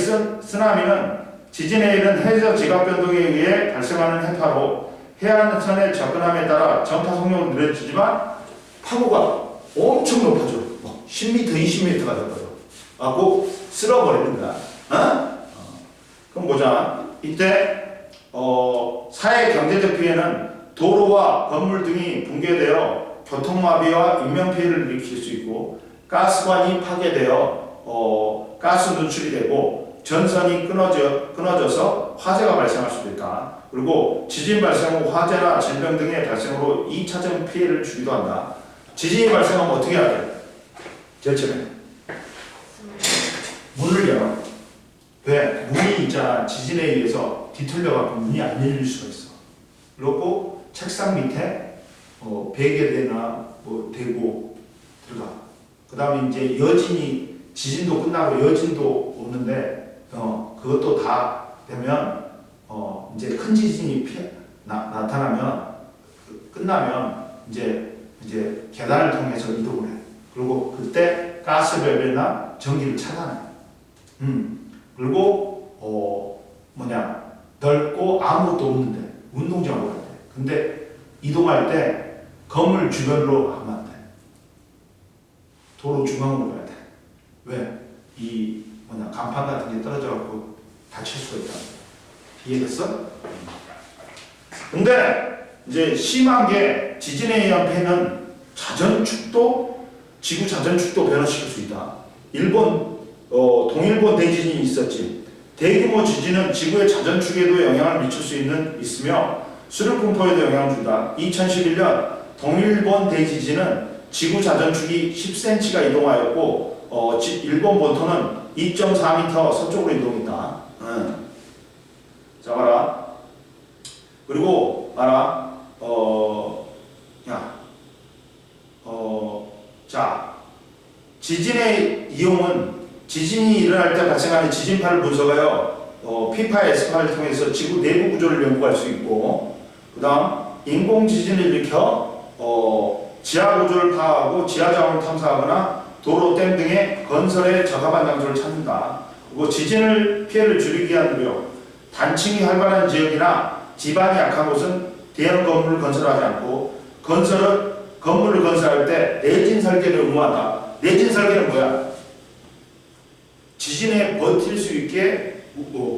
지진해일은 해저 지각 변동에 의해 발생하는 해파로 해안선의 접근함에 따라 전파 속력은 느려지지만 파고가 엄청 높아져. 10m, 20m가 돼버려. 하고 쓸어버리는 거야. 그럼 보자. 이때 사회 경제적 피해는 도로와 건물 등이 붕괴되어 교통마비와 인명피해를 일으킬 수 있고 가스관이 파괴되어 가스 누출이 되고 전선이 끊어져서 화재가 발생할 수도 있다. 그리고 지진 발생 후 화재나 질병 등의 발생으로 2차적 피해를 주기도 한다. 지진이 발생하면 어떻게 해야 돼? 제일 처음에 문을 열어. 왜? 문이 있잖아. 지진에 의해서 뒤틀려갖고 문이 안 열릴 수가 있어. 그리고 책상 밑에 베개대나 뭐 대고 들어가. 그 다음에 이제 여진이 지진도 끝나고 여진도 없는데 그것도 다 되면 이제 큰 지진이 나타나면 끝나면 이제 계단을 통해서 이동을 해. 그리고 그때 가스 밸브나 전기를 차단해. 그리고 넓고 아무것도 없는데 운동장으로 가야 돼. 근데 이동할 때 건물 주변으로 가면 안 돼. 도로 중앙으로 가야 돼. 왜? 간판 같은 게 떨어져 갖고 다칠 수가 있다. 이해됐어? 근데 이제 심한 게 지진에 의한 폐해는 지구 자전축도 변화시킬 수 있다. 동일본 대지진이 있었지. 대규모 지진은 지구의 자전축에도 영향을 미칠 수 있으며 수륙분포에도 영향을 준다. 2011년 동일본 대지진은 지구 자전축이 10cm가 이동하였고 일본 본토는 2.4m 서쪽으로 이동했다. 자 봐라. 그리고 알아. 자 지진의 이용은 지진이 일어날 때 발생하는 지진파를 분석하여 P파, S파를 통해서 지구 내부 구조를 연구할 수 있고, 그 다음 인공 지진을 일으켜 지하 구조를 파악하고 지하 자원을 탐사하거나 도로, 댐 등의 건설에 적합한 장소를 찾는다. 그리고 지진을 피해를 줄이기 위한 노력, 단층이 활발한 지역이나 지반이 약한 곳은 대형 건물을 건설하지 않고 건물을 건설할 때 내진 설계를 의무한다. 내진 설계는 뭐야? 지진에 버틸 수 있게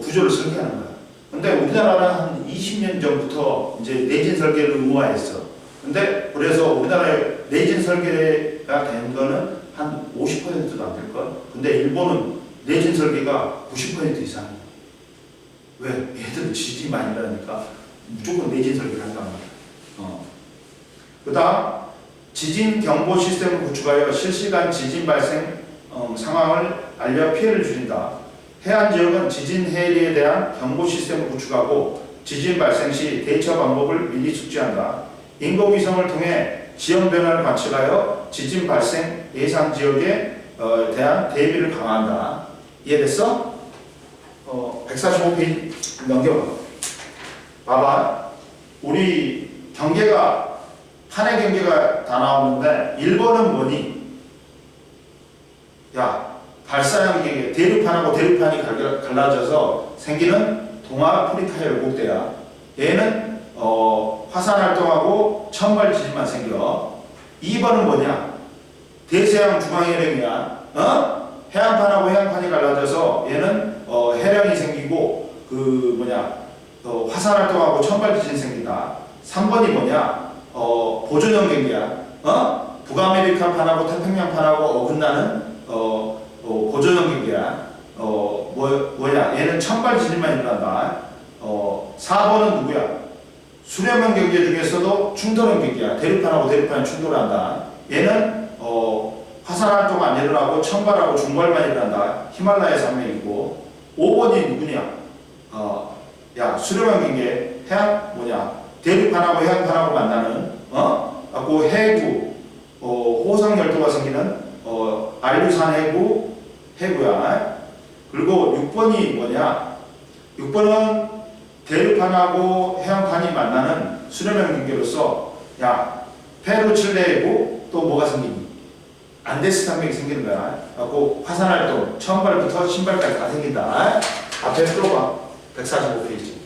구조를 설계하는 거야. 근데 우리나라는 한 20년 전부터 이제 내진 설계를 의무화했어. 근데 그래서 우리나라의 내진 설계가 된 거는 한 50%도 안 될 걸. 근데 일본은 내진 설계가 90% 이상이야. 왜? 얘들은 지진이 많이 나니까 무조건 내진 설계를 한단 말이야. 그 다음 지진 경보 시스템을 구축하여 실시간 지진 발생 상황을 알려 피해를 줄인다. 해안 지역은 지진 해리에 대한 경보 시스템을 구축하고 지진 발생 시 대처 방법을 미리 숙지한다. 인공위성을 통해 지형 변화를 관측하여 지진 발생 예상 지역에 대한 대비를 강화한다. 이해됐어? 145페이지 넘겨봐. 봐봐. 우리 판의 경계가 다 나오는데 1번은 뭐니? 발사형 경계, 대륙판하고 대륙판이 갈라져서 생기는 동아 프리카의 왜곡대야. 얘는 화산 활동하고 천발 지진만 생겨. 2번은 뭐냐? 대서양 중앙해령이야. 해안판하고 해안판이 갈라져서 얘는 해령이 생기고 화산 활동하고 천발 지진 생긴다. 3번이 뭐냐? 보존형 경계야. 북아메리카판하고 태평양판하고 어긋나는 보존형 경계야. 뭐야? 얘는 천발 지진만 일어난다. 4번은 누구야? 수렴형 경계 중에서도 충돌형 경계야. 대륙판하고 대륙판이 충돌한다. 얘는 화산 활동 안 일어나고 천발하고 중발만 일어난다. 히말라야 산맥이고. 5번이 누구냐? 수렴형 경계. 대륙판하고 해안판하고 만나는 해구, 호성 열도가 생기는 안류산 해구야. 그리고 6번이 뭐냐? 6번은 대륙판하고 해안판이 만나는 수렴형 경계로서 페루 칠레 해구 또 뭐가 생기니? 안데스 산맥이 생기는 거야. 그리고 화산 활동 천발부터 신발까지 다 생긴다. 앞에 풀어봐. 145페이지.